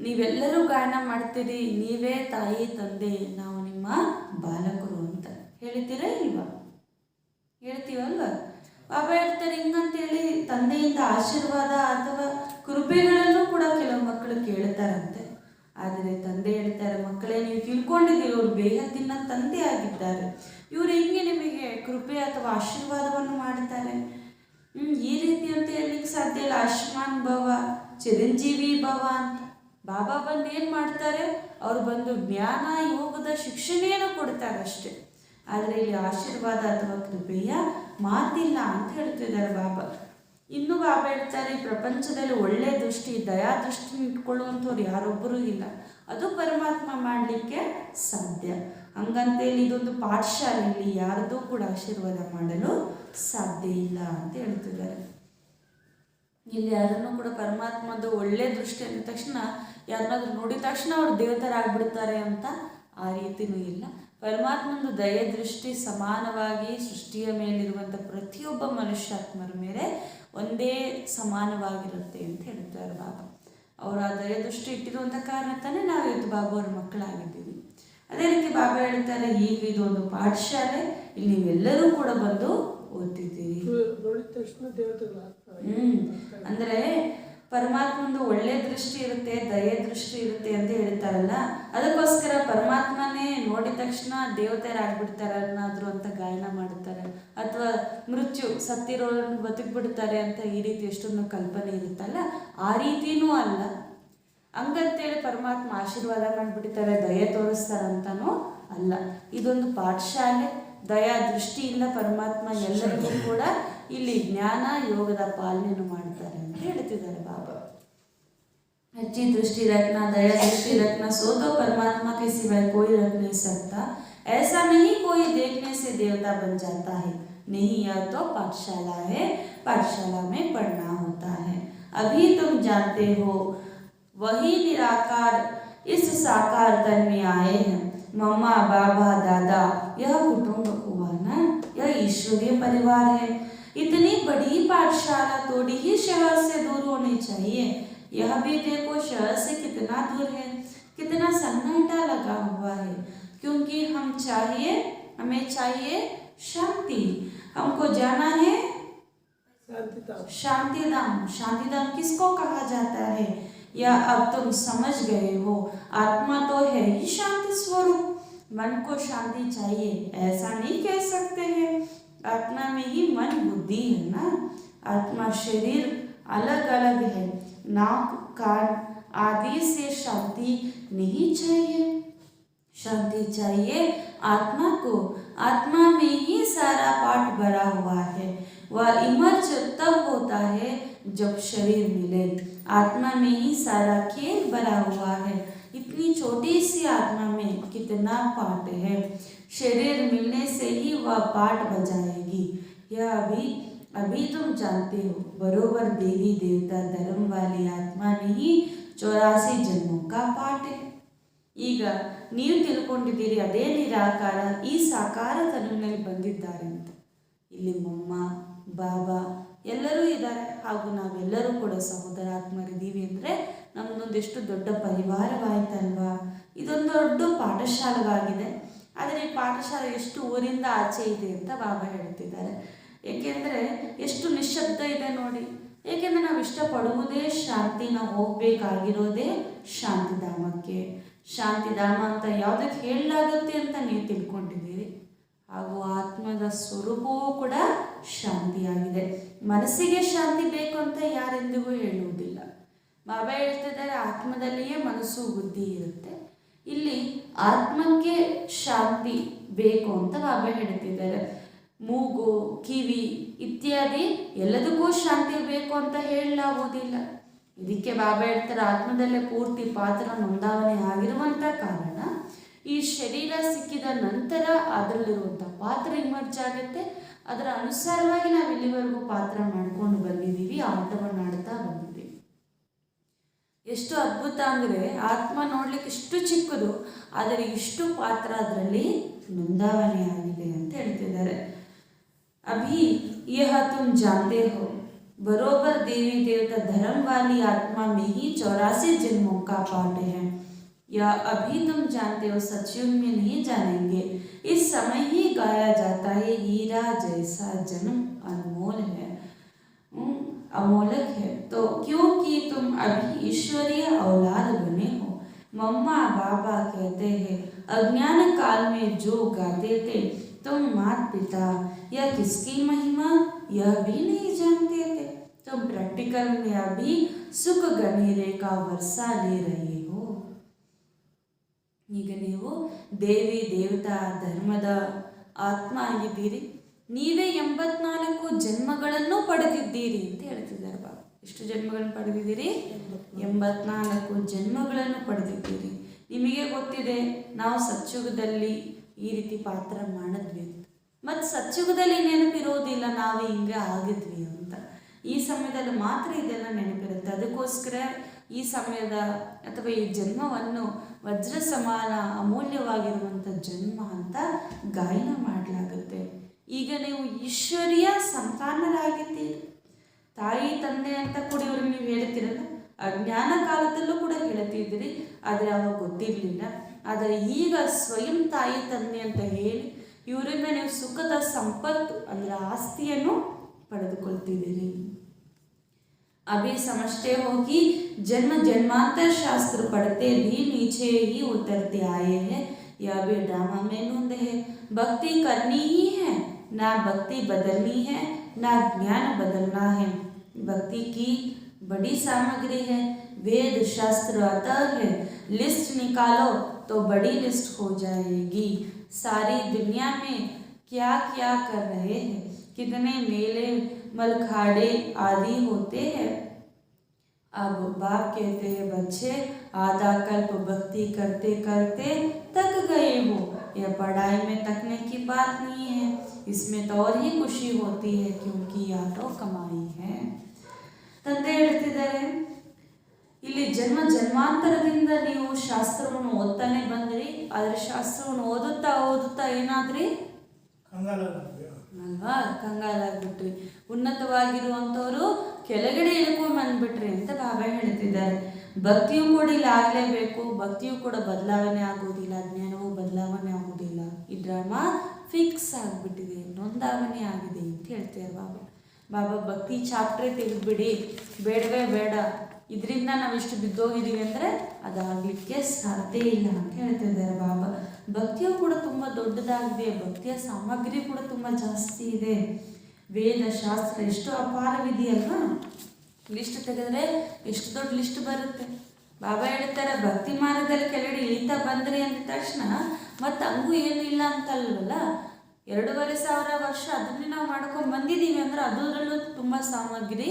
ನೀವೆಲ್ಲರೂ ಗಾಯನ ಮಾಡ್ತೀರಿ, ನೀವೇ ತಾಯಿ ತಂದೆ, ನಾವು ನಿಮ್ಮ ಬಾಲಕರು ಅಂತ ಹೇಳ್ತೀರಾ ಇಲ್ವಾ? ಹೇಳ್ತೀವಲ್ವ? ಬಾಬಾ ಹೇಳ್ತಾರೆ ಹಿಂಗಂತೇಳಿ ತಂದೆಯಿಂದ ಆಶೀರ್ವಾದ ಅಥವಾ ಕೃಪೆಗಳನ್ನು ಕೂಡ ಕೆಲವು ಮಕ್ಕಳು ಕೇಳ್ತಾರಂತೆ. ಆದರೆ ತಂದೆ ಹೇಳ್ತಾರೆ, ಮಕ್ಕಳೇ ನೀವು ತಿಳ್ಕೊಂಡಿದ್ದೀರಿ ಇವರು ಬೇಹದ್ದಿನ ತಂದೆ ಆಗಿದ್ದಾರೆ, ಇವರು ಹೆಂಗೆ ನಿಮಗೆ ಕೃಪೆ ಅಥವಾ ಆಶೀರ್ವಾದವನ್ನು ಮಾಡ್ತಾರೆ? ಈ ರೀತಿ ಅಂತ ಹೇಳಲಿಕ್ಕೆ ಸಾಧ್ಯ ಇಲ್ಲ. ಆಯುಷ್ಮಾನ್ ಭವ, ಚಿರಂಜೀವಿ ಭವ ಅಂತ ಬಾಬಾ ಬಂದು ಏನು ಮಾಡ್ತಾರೆ? ಅವರು ಬಂದು ಜ್ಞಾನ ಯೋಗದ ಶಿಕ್ಷಣೆಯನ್ನು ಕೊಡ್ತಾರೆ ಅಷ್ಟೇ. ಆದರೆ ಇಲ್ಲಿ ಆಶೀರ್ವಾದ ಅಥವಾ ಕೃಪೆಯ ಮಾತಿಲ್ಲ ಅಂತ ಹೇಳ್ತಿದ್ದಾರೆ ಬಾಬಾ. ಇನ್ನೂ ಬಾಬಾ ಹೇಳ್ತಾರೆ, ಈ ಪ್ರಪಂಚದಲ್ಲಿ ಒಳ್ಳೆ ದೃಷ್ಟಿ, ದಯಾ ದೃಷ್ಟಿ ಇಟ್ಕೊಳ್ಳುವಂಥವ್ರು ಯಾರೊಬ್ಬರೂ ಇಲ್ಲ, ಅದು ಪರಮಾತ್ಮ ಮಾಡಲಿಕ್ಕೆ ಸಾಧ್ಯ. ಹಂಗಂತೇಳಿ ಇದೊಂದು ಪಾಠಶಾಲೆಯಲ್ಲಿ ಯಾರದೂ ಕೂಡ ಆಶೀರ್ವಾದ ಮಾಡಲು ಸಾಧ್ಯ ಇಲ್ಲ ಅಂತ ಹೇಳ್ತಿದ್ದಾರೆ. ಇಲ್ಲಿ ಯಾರನ್ನೂ ಕೂಡ ಪರಮಾತ್ಮದು ಒಳ್ಳೆ ದೃಷ್ಟಿ ಅಂದ ತಕ್ಷಣ ಯಾರನ್ನಾದ್ರೂ ನೋಡಿದ ತಕ್ಷಣ ಅವ್ರು ದೇವತರಾಗ್ಬಿಡ್ತಾರೆ ಅಂತ ಆ ರೀತಿಯೂ ಇಲ್ಲ. ಪರಮಾತ್ಮಂದು ದಯ ದೃಷ್ಟಿ ಸಮಾನವಾಗಿ ಸೃಷ್ಟಿಯ ಮೇಲಿರುವಂಥ ಪ್ರತಿಯೊಬ್ಬ ಮನುಷ್ಯಾತ್ಮರ ಮೇಲೆ ಒಂದೇ ಸಮಾನವಾಗಿರುತ್ತೆ ಅಂತ ಹೇಳ್ತಾರೆ ಬಾಬಾ. ಅವರು ಆ ದಯ ದೃಷ್ಟಿ ಇಟ್ಟಿರುವಂಥ ಕಾರಣ ತಾನೇ ನಾವು ಇವತ್ತು ಬಾಬಾ ಅವ್ರ ಮಕ್ಕಳಾಗಿದ್ದೀವಿ. ಅದೇ ರೀತಿ ಬಾಬಾ ಹೇಳ್ತಾರೆ, ಈಗ ಇದೊಂದು ಪಾಠಶಾಲೆ, ಇಲ್ಲಿ ನೀವೆಲ್ಲರೂ ಕೂಡ ಬಂದು ಓದ್ತಿದ್ದೀರಿ. ಅಂದ್ರೆ ಪರಮಾತ್ಮಂದು ಒಳ್ಳೆ ದೃಷ್ಟಿ ಇರುತ್ತೆ, ದಯ ದೃಷ್ಟಿ ಇರುತ್ತೆ ಅಂತ ಹೇಳ್ತಾರಲ್ಲ, ಅದಕ್ಕೋಸ್ಕರ ಪರಮಾತ್ಮನೇ ನೋಡಿದ ತಕ್ಷಣ ದೇವತೆಯರಾಗ್ಬಿಡ್ತಾರೆ ಅನ್ನೋದ್ರು ಅಂತ ಗಾಯನ ಮಾಡ್ತಾರೆ, ಅಥವಾ ಮೃತ್ಯು ಸತ್ತಿರೋರನ್ನು ಬದುಕ್ಬಿಡ್ತಾರೆ ಅಂತ ಈ ರೀತಿ ಎಷ್ಟೊಂದು ಕಲ್ಪನೆ ಇರುತ್ತಲ್ಲ, ಆ ರೀತಿನೂ ಅಲ್ಲ. ಹಂಗಂತೇಳಿ ಪರಮಾತ್ಮ ಆಶೀರ್ವಾದ ಮಾಡಿಬಿಡ್ತಾರೆ, ದಯ ತೋರಿಸ್ತಾರಂತನೂ ಅಲ್ಲ. ಇದೊಂದು ಪಾಠಶಾಲೆ, ದಯಾ ದೃಷ್ಟಿಯಿಂದ ಪರಮಾತ್ಮ ಎಲ್ಲರಿಗೂ ಕೂಡ ಇಲ್ಲಿ ಜ್ಞಾನ ಯೋಗದ ಪಾಲನೆಯನ್ನು ಮಾಡ್ತಾರೆ ಅಂತ ಹೇಳ್ತಿದ್ದಾರೆ ಬಾಬಾ. अच्छी दृष्टि रखना, दया दृष्टि रखना, सो तो परमात्मा के सिवाय कोई रख नहीं सकता। ऐसा नहीं कोई देखने से देवता बन जाता है, नहीं, यह तो पाठशाला है, पाठशाला में पढ़ना होता है। अभी तुम जानते हो वही निराकार इस साकार तन में आए हैं। मम्मा बाबा दादा यह कुटुंब हुआ ना, यह ईश्वरीय परिवार है। इतनी बड़ी पाठशाला थोड़ी ही शहर से दूर होनी चाहिए। यह भी देखो शहर से कितना दूर है, कितना सन्नाटा लगा हुआ है, क्योंकि हमें चाहिए शांति। हमको जाना है शांतिधाम। शांतिधाम किसको कहा जाता है यह अब तुम समझ गए हो। आत्मा तो है ही शांति स्वरूप, मन को शांति चाहिए ऐसा नहीं कह सकते हैं। आत्मा में ही मन बुद्धि है ना, आत्मा शरीर अलग अलग है, नाक कान आदि से शांति नहीं चाहिए। शांति चाहिए आत्मा को, आत्मा में ही सारा पाठ भरा हुआ है। वह इमर्ज तब होता है जब शरीर मिले, आत्मा में ही सारा खेल भरा हुआ है। इतनी छोटी सी आत्मा में कितना पाठ है, शरीर मिलने से ही वह पाठ बजाएगी। यह अभी तुम जानते हो, बरोबर देवी देवता धर्म वाली आत्मा नहीं 84 जन्मों का पाठ है। ಈಗ ನೀವು ತಿಳ್ಕೊಂಡಿದ್ದೀರಿ, ಅದೇ ನಿರಾಕಾರ ಈ ಸಾಕಾರ ತನುವಿನಲ್ಲಿ ಬಂದಿದ್ದಾರೆ ಅಂತ. ಇಲ್ಲಿ ಮಮ್ಮ ಬಾಬಾ ಎಲ್ಲರೂ ಇದ್ದಾರೆ, ಹಾಗೂ ನಾವೆಲ್ಲರೂ ಕೂಡ ಸಹೋದರಾತ್ಮರಿದ್ದೀವಿ ಅಂದರೆ ನಮ್ಮದೊಂದೆಷ್ಟು ದೊಡ್ಡ ಪರಿವಾರವಾಯ್ತಲ್ವಾ. ಇದೊಂದು ದೊಡ್ಡ ಪಾಠಶಾಲೆವಾಗಿದೆ. ಆದರೆ ಈ ಪಾಠಶಾಲೆ ಎಷ್ಟು ಊರಿಂದ ಆಚೆ ಇದೆ ಅಂತ ಬಾಬಾ ಹೇಳ್ತಿದ್ದಾರೆ. ಏಕೆಂದರೆ ಎಷ್ಟು ನಿಶ್ಶಬ್ದ ಇದೆ ನೋಡಿ. ಏಕೆಂದರೆ ನಾವು ಇಷ್ಟಪಡುವುದೇ ಶಾಂತಿ, ನಾವು ಹೋಗಬೇಕಾಗಿರೋದೇ ಶಾಂತಿಧಾಮಕ್ಕೆ. ಶಾಂತಿಧಾಮ ಅಂತ ಯಾವುದಕ್ಕೆ ಹೇಳಲಾಗುತ್ತೆ ಅಂತ ನೀವು ತಿಳ್ಕೊಂಡಿದ್ದೀರಿ. ಹಾಗೂ ಆತ್ಮದ ಸ್ವರೂಪವೂ ಕೂಡ ಶಾಂತಿಯಾಗಿದೆ. ಮನಸ್ಸಿಗೆ ಶಾಂತಿ ಬೇಕು ಅಂತ ಯಾರೆಂದಿಗೂ ಹೇಳುವುದಿಲ್ಲ. ಬಾಬಾ ಹೇಳ್ತಿದ್ದಾರೆ, ಆತ್ಮದಲ್ಲಿಯೇ ಮನಸ್ಸು ಬುದ್ಧಿ ಇರುತ್ತೆ. ಇಲ್ಲಿ ಆತ್ಮಕ್ಕೆ ಶಾಂತಿ ಬೇಕು ಅಂತ ಬಾಬಾ ಹೇಳ್ತಿದ್ದಾರೆ. ಮೂಗು, ಕಿವಿ ಇತ್ಯಾದಿ ಎಲ್ಲದಕ್ಕೂ ಶಾಂತಿ ಬೇಕು ಅಂತ ಹೇಳಲಾಗುವುದಿಲ್ಲ. ಇದಕ್ಕೆ ಬಾಬಾ ಹೇಳ್ತಾರೆ, ಆತ್ಮದಲ್ಲೇ ಪೂರ್ತಿ ಪಾತ್ರ ನೋಂದಾವಣೆ ಆಗಿರುವಂಥ ಕಾರಣ ಈ ಶರೀರ ಸಿಕ್ಕಿದ ನಂತರ ಅದರಲ್ಲಿರುವಂಥ ಪಾತ್ರ ಇಮರ್ಜ್ ಆಗುತ್ತೆ. ಅದರ ಅನುಸಾರವಾಗಿ ನಾವು ಇಲ್ಲಿವರೆಗೂ ಪಾತ್ರ ಮಾಡ್ಕೊಂಡು ಬಂದಿದ್ದೀವಿ, ಆಟವನ್ನು ಆಡ್ತಾ ಬಂದಿದ್ದೀವಿ. ಎಷ್ಟು ಅದ್ಭುತ ಅಂದರೆ ಆತ್ಮ ನೋಡ್ಲಿಕ್ಕೆ ಇಷ್ಟು ಚಿಕ್ಕದು, ಆದರೆ ಇಷ್ಟು ಪಾತ್ರ ಅದರಲ್ಲಿ ನೋಂದಾವಣೆ ಆಗಿದೆ ಅಂತ ಹೇಳ್ತಿದ್ದಾರೆ. अभी यह तुम जानते हो, बरोबर देवी देवता धर्म वाली आत्मा में ही 84 जन्मों का पाठ है। या अभी तुम जानते हो, सचयुग में नहीं जानेंगे। इस समय ही गाया जाता है, हीरा जैसा जन्म अनमोल है, अमोलक है। तो क्योंकि तुम अभी ईश्वरीय औलाद बने हो। मम्मा बाबा कहते हैं, अज्ञान काल में जो गाते थे तुम माता पिता या किसकी महिमा यह भी नहीं जानते थे। तुम प्रैक्टिकल में अभी सुख गणेरे का वर्षा ले रहे हो। ಈಗ ನೀವು ದೇವಿ ದೇವತಾ ಧರ್ಮದ ಆತ್ಮ ಆಗಿದ್ದೀರಿ, ನೀವೇ 84 ಜನ್ಮಗಳನ್ನು ಪಡೆದಿದ್ದೀರಿ ಅಂತ ಹೇಳ್ತಿದ್ದಾರೆ ಬಾಬಾ. ಎಷ್ಟು ಜನ್ಮಗಳನ್ನು ಪಡೆದಿದ್ದೀರಿ? 84 ಜನ್ಮಗಳನ್ನು ಪಡೆದಿದ್ದೀರಿ. ನಿಮಗೆ ಗೊತ್ತಿದೆ ನಾವು ಸತ್ಯುಗದಲ್ಲಿ ಈ ರೀತಿ ಪಾತ್ರ ಮಾಡಿದ್ವಿ, ಮತ್ತು ಸತ್ಯುಗದಲ್ಲಿ ನೆನಪಿರೋದಿಲ್ಲ ನಾವು ಹಿಂಗೆ ಆಗಿದ್ವಿ ಅಂತ. ಈ ಸಮಯದಲ್ಲಿ ಮಾತ್ರ ಇದೆಲ್ಲ ನೆನಪಿರುತ್ತೆ. ಅದಕ್ಕೋಸ್ಕರ ಈ ಸಮಯದ ಅಥವಾ ಈ ಜನ್ಮವನ್ನು ವಜ್ರ ಸಮಾನ ಅಮೂಲ್ಯವಾಗಿರುವಂಥ ಜನ್ಮ ಅಂತ ಗಾಯನ ಮಾಡಲಾಗುತ್ತೆ. ಈಗ ನೀವು ಈಶ್ವರಿಯ ಸಂತಾನರಾಗಿದ್ದೀರಿ. ತಾಯಿ ತಂದೆ ಅಂತ ಕೂಡ ಇವ್ರಿಗೆ ನೀವು ಹೇಳ್ತೀರಲ್ಲ, ಅಜ್ಞಾನ ಕಾಲದಲ್ಲೂ ಕೂಡ ಹೇಳ್ತಿದ್ದೀರಿ, ಆದರೆ ಅವಾಗ ಗೊತ್ತಿರಲಿಲ್ಲ. ಆದರೆ ಈಗ ಸ್ವಯಂ ತಾಯಿ ತಂದೆ ಅಂತ ಹೇಳಿ ಇವರಿಂದ ನೀವು ಸುಖದ ಸಂಪತ್ತು ಅಂದರೆ ಆಸ್ತಿಯನ್ನು ಪಡೆದುಕೊಳ್ತಿದ್ದೀರಿ. अभी समझते हो कि जन्म जन्मांतर शास्त्र पढ़ते भी नीचे ही उतरते आए हैं। यह भी ड्रामा में नूंद है। भक्ति करनी ही है, ना भक्ति बदलनी है, ना ज्ञान बदलना है। भक्ति की बड़ी सामग्री है, वेद शास्त्र अतः है। लिस्ट निकालो तो बड़ी लिस्ट हो जाएगी। सारी दुनिया में क्या क्या कर रहे हैं, कितने मेले मलखाड़े आदि होते हैं। अब बाप कहते हैं, बच्चे आधा कल्प भक्ति करते करते थक गए हो। यह पढ़ाई में थकने की बात नहीं है, इसमें तो और ही खुशी होती है, क्योंकि यह तो कमाई है। ತಂದೆ ಹೇಳ್ತಿದ್ದಾರೆ, ಇಲ್ಲಿ ಜನ್ಮ ಜನ್ಮಾಂತರದಿಂದ ನೀವು ಶಾಸ್ತ್ರವನ್ನು ಓದ್ತಾನೆ ಬಂದ್ರಿ, ಆದರೆ ಶಾಸ್ತ್ರವನ್ನು ಓದುತ್ತಾ ಏನಾದ್ರಿ ಅಲ್ವಾ, ಕಂಗಾಲಾಗ್ಬಿಟ್ರಿ. ಉನ್ನತವಾಗಿರುವಂಥವ್ರು ಕೆಳಗಡೆ ಇಳ್ಕೊಂಡು ಬಂದ್ಬಿಟ್ರಿ ಅಂತ ಬಾಬಾ ಹೇಳ್ತಿದ್ದಾರೆ. ಭಕ್ತಿಯೂ ಕೂಡ ಇಲ್ಲಿ ಆಗಲೇಬೇಕು, ಭಕ್ತಿಯೂ ಕೂಡ ಬದಲಾವಣೆ ಆಗೋದಿಲ್ಲ, ಜ್ಞಾನವೂ ಬದಲಾವಣೆ ಆಗೋದಿಲ್ಲ. ಈ ಡ್ರಾಮಾ ಫಿಕ್ಸ್ ಆಗಿಬಿಟ್ಟಿದೆ, ನೋಂದಾವಣೆ ಆಗಿದೆ ಅಂತ ಹೇಳ್ತಾರೆ ಬಾಬಾ. ಭಕ್ತಿ ಚಾಪ್ಟ್ರೇ ತೆಗೆದುಬಿಡಿ, ಬೇಡವೇ ಬೇಡ, ಇದರಿಂದ ನಾವು ಇಷ್ಟು ಬಿದ್ದೋಗಿದ್ದೀವಿ ಅಂದರೆ ಅದಾಗಲಿಕ್ಕೆ ಸಾಧ್ಯ ಇಲ್ಲ ಅಂತ ಹೇಳ್ತಿದ್ದಾರೆ ಬಾಬಾ. ಭಕ್ತಿಯು ಕೂಡ ತುಂಬ ದೊಡ್ಡದಾಗಿದೆ, ಭಕ್ತಿಯ ಸಾಮಗ್ರಿ ಕೂಡ ತುಂಬ ಜಾಸ್ತಿ ಇದೆ. ವೇದ ಶಾಸ್ತ್ರ ಎಷ್ಟು ಅಪಾರವಿದೆಯಲ್ವಾ, ಲಿಸ್ಟ್ ತೆಗೆದ್ರೆ ಎಷ್ಟು ದೊಡ್ಡ ಲಿಸ್ಟ್ ಬರುತ್ತೆ. ಬಾಬಾ ಹೇಳ್ತಾರೆ, ಭಕ್ತಿ ಮಾರ್ಗದಲ್ಲಿ ಕೆಳಗಡೆ ಇಳಿತಾ ಬಂದ್ರಿ ಅಂದ ತಕ್ಷಣ ಮತ್ತು ಹಂಗೂ ಏನೂ ಇಲ್ಲ ಅಂತಲ್ವಲ್ಲ. 2500 ವರ್ಷ ಅದನ್ನೇ ನಾವು ಮಾಡ್ಕೊಂಡು ಬಂದಿದ್ದೀವಿ ಅಂದರೆ ಅದರಲ್ಲೂ ತುಂಬ ಸಾಮಗ್ರಿ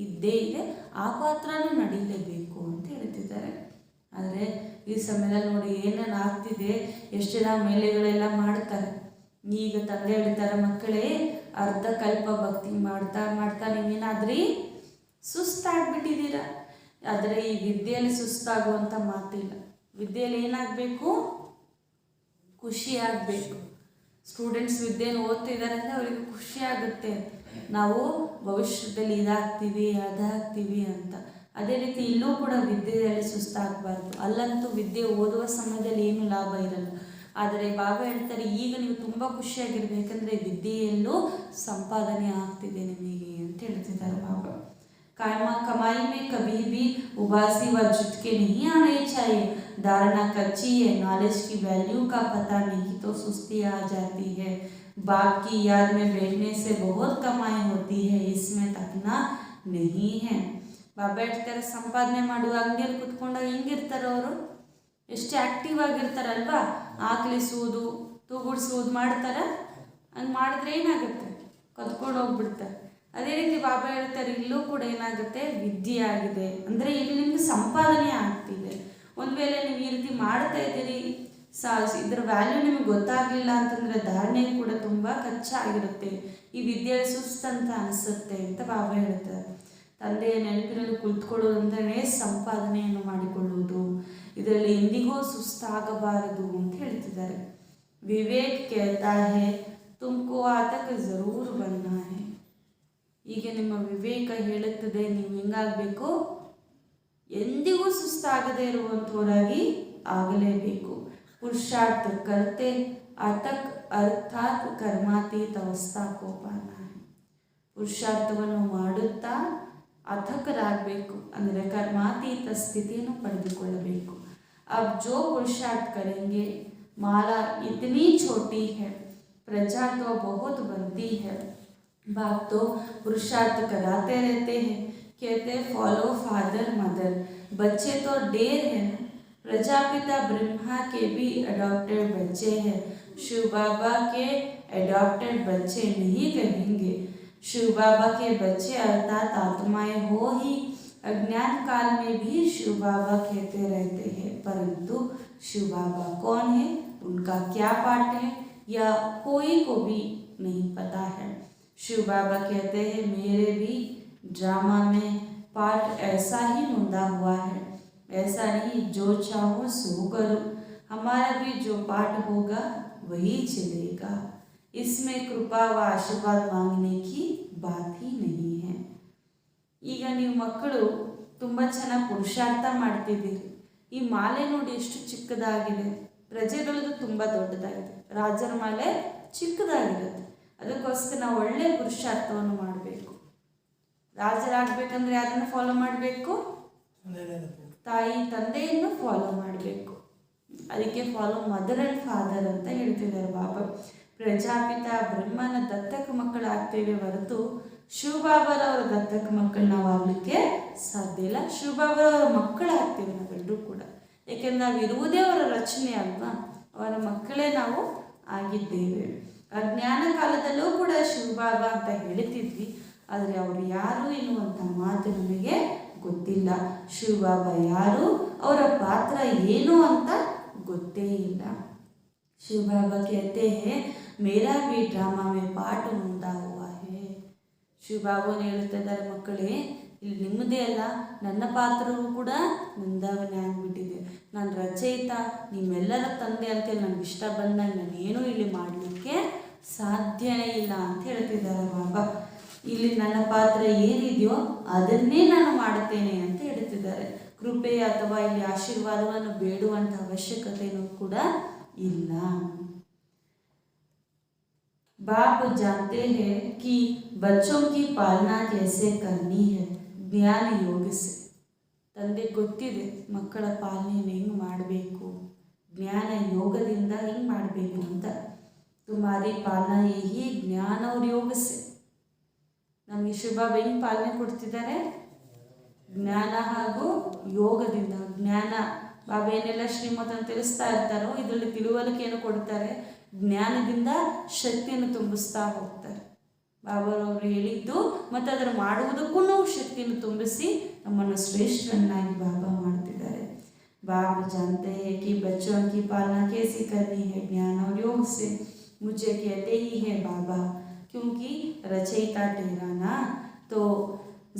ಇದ್ದೇ ಇದೆ, ಆ ಪಾತ್ರನೂ ನಡೀಲೇಬೇಕು ಅಂತ ಹೇಳ್ತಿದ್ದಾರೆ. ಆದರೆ ಈ ಸಮಯದಲ್ಲಿ ನೋಡಿ ಏನೇನು ಆಗ್ತಿದೆ, ಎಷ್ಟು ಜನ ಮೇಲೆಗಳೆಲ್ಲ ಮಾಡ್ತಾರೆ. ಈಗ ತಂದೆ ಹೇಳ್ತಾರೆ, ಮಕ್ಕಳೇ ಅರ್ಧ ಕಲ್ಪ ಭಕ್ತಿ ಮಾಡ್ತಾ ಮಾಡ್ತಾ ನೀವೇನಾದ್ರಿ ಸುಸ್ತಾಗ್ಬಿಟ್ಟಿದ್ದೀರ. ಆದರೆ ಈ ವಿದ್ಯೆಯಲ್ಲಿ ಸುಸ್ತಾಗುವಂಥ ಮಾತಿಲ್ಲ. ವಿದ್ಯೆಯಲ್ಲಿ ಏನಾಗಬೇಕು, ಖುಷಿ ಆಗಬೇಕು. ಸ್ಟೂಡೆಂಟ್ಸ್ ವಿದ್ಯೆಯನ್ನು ಓದ್ತಿದ್ದಾರೆ ಅಂದರೆ ಅವರಿಗೆ ಖುಷಿ ಆಗುತ್ತೆ, ನಾವು ಭವಿಷ್ಯದಲ್ಲಿ ಇದಾಗ್ತೀವಿ ಅದಾಗ್ತೀವಿ ಅಂತ. ಅದೇ ರೀತಿ ಇಲ್ಲೂ ಕೂಡ ವಿದ್ಯೆಯಲ್ಲಿ ಸುಸ್ತಾಗಬಾರ್ದು. ಅಲ್ಲಂತೂ ವಿದ್ಯೆ ಓದುವ ಸಮಯದಲ್ಲಿ ಏನು ಲಾಭ ಇರಲ್ಲ. ಆದರೆ ಬಾಬಾ ಹೇಳ್ತಾರೆ, ಈಗ ನೀವು ತುಂಬ ಖುಷಿಯಾಗಿರ್ಬೇಕಂದ್ರೆ ವಿದ್ಯೆಯಲ್ಲೂ ಸಂಪಾದನೆ ಆಗ್ತಿದೆ ನಿಮಗೆ ಅಂತ ಹೇಳ್ತಿದ್ದಾರೆ ಬಾಬಾ. कमाई में कभी भी उबासी व झुटके नहीं आने चाहिए। धारणा कच्ची है, नॉलेज की वैल्यू का पता नहीं तो सुस्ती आ जाती है। बाप की याद में बैठने से बहुत कमाई होती है, इसमें थकना नहीं है। ಬಾಬಾ ಹೇಳ್ತಾರೆ, ಸಂಪಾದನೆ ಮಾಡುವ ಅಂಗಡಿಯಲ್ಲಿ ಕುತ್ಕೊಂಡಾಗ ಹೆಂಗಿರ್ತಾರೆ ಅವರು, ಎಷ್ಟು ಆ್ಯಕ್ಟಿವ್ ಆಗಿರ್ತಾರಲ್ವಾ. ಆಕಳಿಸುವುದು ತೂಗುಡಿಸುವುದು ಮಾಡ್ತಾರೆ ಹಂಗೆ ಮಾಡಿದ್ರೆ ಏನಾಗುತ್ತೆ, ಕದ್ಕೊಂಡು ಹೋಗ್ಬಿಡ್ತಾರೆ. ಅದೇ ರೀತಿ ಬಾಬಾ ಹೇಳ್ತಾರೆ, ಇಲ್ಲೂ ಕೂಡ ಏನಾಗುತ್ತೆ, ವಿದ್ಯೆ ಆಗಿದೆ ಅಂದರೆ ಇಲ್ಲಿ ನಿಮ್ಗೆ ಸಂಪಾದನೆ ಆಗ್ತಿದೆ. ಒಂದು ವೇಳೆ ನೀವು ಈ ರೀತಿ ಮಾಡ್ತಾ ಇದ್ದೀರಿ, ಇದರ ವ್ಯಾಲ್ಯೂ ನಿಮಗೆ ಗೊತ್ತಾಗಲಿಲ್ಲ ಅಂತಂದರೆ ಧಾರಣೆ ಕೂಡ ತುಂಬ ಕಚ್ಚಾಗಿರುತ್ತೆ, ಈ ವಿದ್ಯೆ ಸುಸ್ತಂತ ಅನಿಸುತ್ತೆ ಅಂತ ಬಾಬಾ ಹೇಳ್ತಾರೆ. ತಂದೆಯ ನೆನಪಿನಲ್ಲಿ ಕುಳಿತುಕೊಳ್ಳೋದು ಅಂತಲೇ ಸಂಪಾದನೆಯನ್ನು ಮಾಡಿಕೊಳ್ಳುವುದು, ಇದರಲ್ಲಿ ಎಂದಿಗೂ ಸುಸ್ತಾಗಬಾರದು ಅಂತ ಹೇಳ್ತಿದ್ದಾರೆ. ವಿವೇಕ್ ಕೇಳ್ತಾ ಹೇ ತುಮಕೋ ಆತಕ ಜರೂರ್ ಬನ್ನ ಹೇ. ಈಗ ನಿಮ್ಮ ವಿವೇಕ ಹೇಳುತ್ತದೆ ನೀವು ಹೆಂಗಾಗಬೇಕು, ಎಂದಿಗೂ ಸುಸ್ತಾಗದೇ ಇರುವಂಥವರಾಗಿ ಆಗಲೇಬೇಕು. ಪುರುಷಾರ್ಥ ಕರ್ತೆ ಅತಕ್ ಅರ್ಥಾತ್ ಕರ್ಮಾತೀತ ಅವಸ್ಥಾ ಕೋ ಪಾನ ಹೈ. ಪುರುಷಾರ್ಥವನ್ನು ಮಾಡುತ್ತಾ ಅಥಕರಾಗಬೇಕು, ಅಂದರೆ ಕರ್ಮಾತೀತ ಸ್ಥಿತಿಯನ್ನು ಪಡೆದುಕೊಳ್ಳಬೇಕು. अब जो पुरुषार्थ करेंगे, माला इतनी छोटी है, प्रजा तो बहुत बनती है. बाप तो पुरुषार्थ कराते रहते हैं, कहते फॉलो फादर मदर, बच्चे तो ढेर है ना. प्रजापिता ब्रह्मा के भी अडॉप्टेड बच्चे हैं, शिव बाबा के अडॉप्टेड बच्चे नहीं कहेंगे. शिव बाबा के बच्चे अर्थात आत्माएं हो ही अज्ञान काल में भी शिव बाबा कहते रहते हैं, परंतु शिव बाबा कौन है, उनका क्या पाठ है, या कोई को भी नहीं पता है. शिव बाबा कहते हैं मेरे भी ड्रामा में पाठ ऐसा ही मुंदा हुआ है, ऐसा नहीं जो चाहो सो करो. हमारा भी जो पाठ होगा वही चलेगा, इसमें कृपा व आशीर्वाद मांगने की बात ही नहीं है. ಈಗ ನೀವು ಮಕ್ಕಳು ತುಂಬ ಚೆನ್ನಾಗಿ ಪುರುಷಾರ್ಥ ಮಾಡ್ತಿದ್ದೀರಿ. ಈ ಮಾಲೆ ನೋಡಿ ಎಷ್ಟು ಚಿಕ್ಕದಾಗಿದೆ, ಪ್ರಜೆಗಳದ್ದು ತುಂಬ ದೊಡ್ಡದಾಗಿದೆ, ರಾಜರ ಮಾಲೆ ಚಿಕ್ಕದಾಗಿರುತ್ತೆ. ಅದಕ್ಕೋಸ್ಕರ ನಾವು ಒಳ್ಳೆಯ ಪುರುಷಾರ್ಥವನ್ನು ಮಾಡಬೇಕು. ರಾಜರಾಗಬೇಕಂದ್ರೆ ಯಾರನ್ನು ಫಾಲೋ ಮಾಡಬೇಕು, ತಾಯಿ ತಂದೆಯನ್ನು ಫಾಲೋ ಮಾಡಬೇಕು. ಅದಕ್ಕೆ ಫಾಲೋ ಮದರ್ ಆ್ಯಂಡ್ ಫಾದರ್ ಅಂತ ಹೇಳ್ತಿದ್ದಾರೆ ಬಾಬಾ. ಪ್ರಜಾಪಿತ ಬ್ರಹ್ಮನ ದತ್ತಕ ಮಕ್ಕಳಾಗ್ತೇವೆ ಹೊರತು ಶಿವಬಾಬಾರವರ ದತ್ತಕ ಮಕ್ಕಳು ನಾವು ಆಗಲಿಕ್ಕೆ ಸಾಧ್ಯ ಇಲ್ಲ. ಶಿವಬಾಬಾರವರ ಮಕ್ಕಳಾಗ್ತೇವೆ ನಾವೆಲ್ಲರೂ ಕೂಡ, ಏಕೆಂದರೆ ನಾವು ಇರುವುದೇ ಅವರ ರಚನೆ ಅಲ್ವಾ, ಅವರ ಮಕ್ಕಳೇ ನಾವು ಆಗಿದ್ದೇವೆ. ಅಜ್ಞಾನ ಕಾಲದಲ್ಲೂ ಕೂಡ ಶಿವಬಾಬಾ ಅಂತ ಹೇಳ್ತಿದ್ವಿ, ಆದರೆ ಅವರು ಯಾರು ಎನ್ನುವಂಥ ಮಾತು ನಮಗೆ ಗೊತ್ತಿಲ್ಲ. ಶಿವಬಾಬಾ ಯಾರು, ಅವರ ಪಾತ್ರ ಏನು ಅಂತ ಗೊತ್ತೇ ಇಲ್ಲ. ಶಿವಬಾಬಾ कहते हैं मेरा भी ड्रामा में पाठ मुंदा हुआ है. ಶಿವಬಾಬಾನ ಹೇಳ್ತಾ ಇದ್ದಾರೆ, ಮಕ್ಕಳೇ ಇಲ್ಲಿ ನಿಮ್ಮದೇ ಅಲ್ಲ, ನನ್ನ ಪಾತ್ರವೂ ಕೂಡ ಮುಂದಾವನೆ ಆಗಿಬಿಟ್ಟಿದೆ. ನಾನು ರಚಯಿತ, ನಿಮ್ಮೆಲ್ಲರ ತಂದೆ ಅಂತೇಳಿ ನನಗೆ ಇಷ್ಟ ಬಂದಾಗ ನಾನೇನು ಇಲ್ಲಿ ಮಾಡಲಿಕ್ಕೆ ಸಾಧ್ಯನೇ ಇಲ್ಲ ಅಂತ ಹೇಳ್ತಿದ್ದಾರೆ ಬಾಬಾ. ಇಲ್ಲಿ ನನ್ನ ಪಾತ್ರ ಏನಿದೆಯೋ ಅದನ್ನೇ ನಾನು ಮಾಡುತ್ತೇನೆ ಅಂತ ಹೇಳ್ತಿದ್ದಾರೆ. ಕೃಪೆ ಅಥವಾ ಇಲ್ಲಿ ಆಶೀರ್ವಾದವನ್ನು ಬೇಡುವಂಥ ಅವಶ್ಯಕತೆಯೂ ಕೂಡ ಇಲ್ಲ. बाप जानते हैं कि बच्चों की पालना कैसे करनी है ज्ञान योग से. ತಂದೆ ಗೊತ್ತಿದೆ ಮಕ್ಕಳ ಪಾಲನೆಯನ್ನು ಹೆಂಗೆ ಮಾಡಬೇಕು, ಜ್ಞಾನ ಯೋಗದಿಂದ ಹೆಂಗೆ ಮಾಡಬೇಕು ಅಂತ. ತುಮಾರಿ ಪಾಲನಾ ಯಹಿ ಜ್ಞಾನ ಅವ್ರ ಯೋಗ ಸೆ. ನಮಗೆ ಶಿವಬಾಬಾ ಹೆಂಗೆ ಪಾಲನೆ ಕೊಡ್ತಿದ್ದಾರೆ, ಜ್ಞಾನ ಹಾಗೂ ಯೋಗದಿಂದ. ಜ್ಞಾನ ಬಾಬಾ ಏನೆಲ್ಲ ಶ್ರೀಮತನ್ನು ತಿಳಿಸ್ತಾ ಇರ್ತಾರೋ ಇದರಲ್ಲಿ ತಿಳುವಳಿಕೆಯನ್ನು ಕೊಡ್ತಾರೆ, ಜ್ಞಾನದಿಂದ ಶಕ್ತಿಯನ್ನು ತುಂಬಿಸ್ತಾ ಹೋಗ್ತಾರೆ. ಬಾಬಾರವರು ಹೇಳಿದ್ದು ಮತ್ತು ಅದನ್ನು ಮಾಡುವುದಕ್ಕೂ ನಾವು ಶಕ್ತಿಯನ್ನು ತುಂಬಿಸಿ ನಮ್ಮನ್ನು ಶ್ರೇಷ್ಠರನ್ನಾಗಿ ಬಾಬಾ ಮಾಡ್ತಿದ್ದಾರೆ. बाप जानते हैं कि बच्चों की पालना कैसे करनी है ज्ञान और योग से. मुझे कहते ही है बाबा, क्योंकि रचयिता ठहराना तो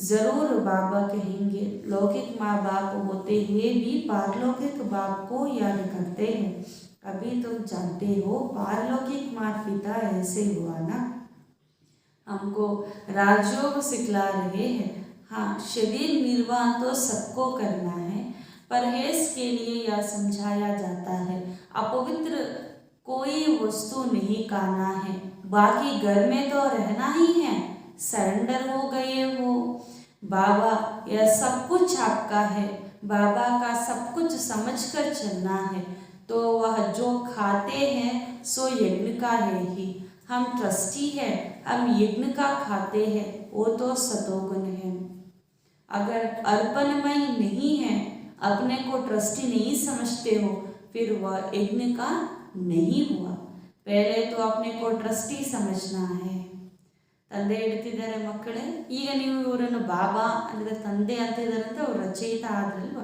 ज़रूर बाबा कहेंगे. लौकिक माँ बाप होते हुए भी पारलौकिक बाप को याद करते हैं. अभी तुम जानते हो पारलौकिक माता पिता ऐसे हुआ ना. हमको राजयोग सिखला रहे हैं. हाँ, शरीर निर्वाह तो सबको करना है, परहेज के लिए यह समझाया जाता है अपवित्र कोई वस्तु नहीं खाना है, बाकी घर में तो रहना ही है. सरेंडर हो गए हो बाबा, यह सब कुछ आपका है. बाबा का सब कुछ समझकर चलना है, तो वह जो खाते हैं सो यज्ञ का है ही. हम ट्रस्टी है, हम यज्ञ का खाते हैं, वो तो सतोगुण है. अगर अर्पणमय नहीं है, अपने को ट्रस्टी नहीं समझते हो, फिर वह यज्ञ का नहीं हुआ. पहले तो अपने को ट्रस्टी समझना है. ತಂದೆ ಹೇಳ್ತಿದ್ದಾರೆ, ಮಕ್ಕಳೇ ಈಗ ನೀವು ಇವರನ್ನು ಬಾಬಾ ಅಂದರೆ ತಂದೆ ಅಂತ ಇದ್ದಾರೆ ಅಂತ ಅವ್ರು ರಚಯಿತ ಆದ್ರಲ್ವ.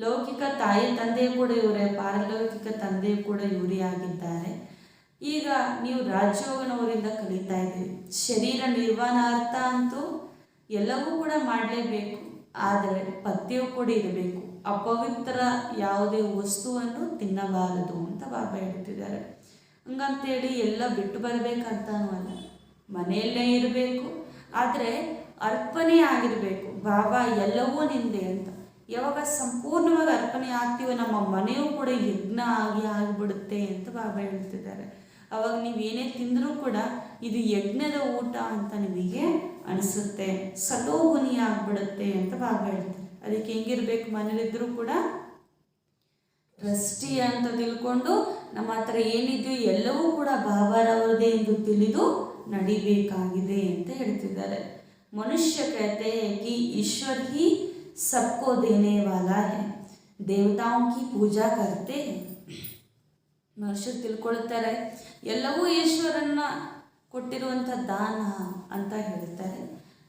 ಲೌಕಿಕ ತಾಯಿ ತಂದೆ ಕೂಡ ಇವರೇ, ಪಾರಲೌಕಿಕ ತಂದೆ ಕೂಡ ಇವರೇ ಆಗಿದ್ದಾರೆ. ಈಗ ನೀವು ರಾಜಯೋಗನವರಿಂದ ಕಲಿತಾ ಇದ್ದೀರಿ. ಶರೀರ ನಿರ್ವಾಣಾರ್ಥ ಅಂತೂ ಎಲ್ಲವೂ ಕೂಡ ಮಾಡಲೇಬೇಕು, ಆದರೆ ಪಥ್ಯವೂ ಕೂಡ ಇರಬೇಕು. ಅಪವಿತ್ರ ಯಾವುದೇ ವಸ್ತುವನ್ನು ತಿನ್ನಬಾರದು ಅಂತ ಬಾಬಾ ಹೇಳ್ತಿದ್ದಾರೆ. ಹಂಗಂತೇಳಿ ಎಲ್ಲ ಬಿಟ್ಟು ಬರಬೇಕಂತನೂ ಅಲ್ಲ, ಮನೆಯಲ್ಲೇ ಇರಬೇಕು, ಆದರೆ ಅರ್ಪಣೆ ಆಗಿರಬೇಕು. ಬಾಬಾ ಎಲ್ಲವೂ ನಿಂದೆ ಅಂತ ಯಾವಾಗ ಸಂಪೂರ್ಣವಾಗಿ ಅರ್ಪಣೆ ಆಗ್ತೀವೋ ನಮ್ಮ ಮನೆಯೂ ಕೂಡ ಯಜ್ಞ ಆಗಿಬಿಡುತ್ತೆ ಅಂತ ಬಾಬಾ ಹೇಳ್ತಿದ್ದಾರೆ. ಅವಾಗ ನೀವೇನೇ ತಿಂದರೂ ಕೂಡ ಇದು ಯಜ್ಞದ ಊಟ ಅಂತ ನಿಮಗೆ ಅನಿಸುತ್ತೆ, ಸತೋಗುಣಿ ಆಗಿಬಿಡುತ್ತೆ ಅಂತ ಬಾಬಾ ಹೇಳ್ತಾರೆ. ಅದಕ್ಕೆ ಹೆಂಗಿರ್ಬೇಕು, ಮನೇಲಿದ್ದರೂ ಕೂಡ ಟ್ರಸ್ಟಿ ಅಂತ ತಿಳ್ಕೊಂಡು ನಮ್ಮ ಹತ್ರ ಏನಿದೆಯೋ ಎಲ್ಲವೂ ಕೂಡ ಬಾಬಾರವರದೇ ಎಂದು ತಿಳಿದು ನಡಿಬೇಕಾಗಿದೆ ಅಂತ ಹೇಳ್ತಿದ್ದಾರೆ. ಮನುಷ್ಯ कहते हैं कि ईश्वर ही सबको देने वाला है, देवताओं की पूजा करते हैं. ಮನುಷ್ಯರು ತಿಳ್ಕೊಳ್ತಾರೆ ಎಲ್ಲವೂ ಈಶ್ವರನ್ನ ಕೊಟ್ಟಿರುವಂಥ ದಾನ ಅಂತ ಹೇಳ್ತಾರೆ.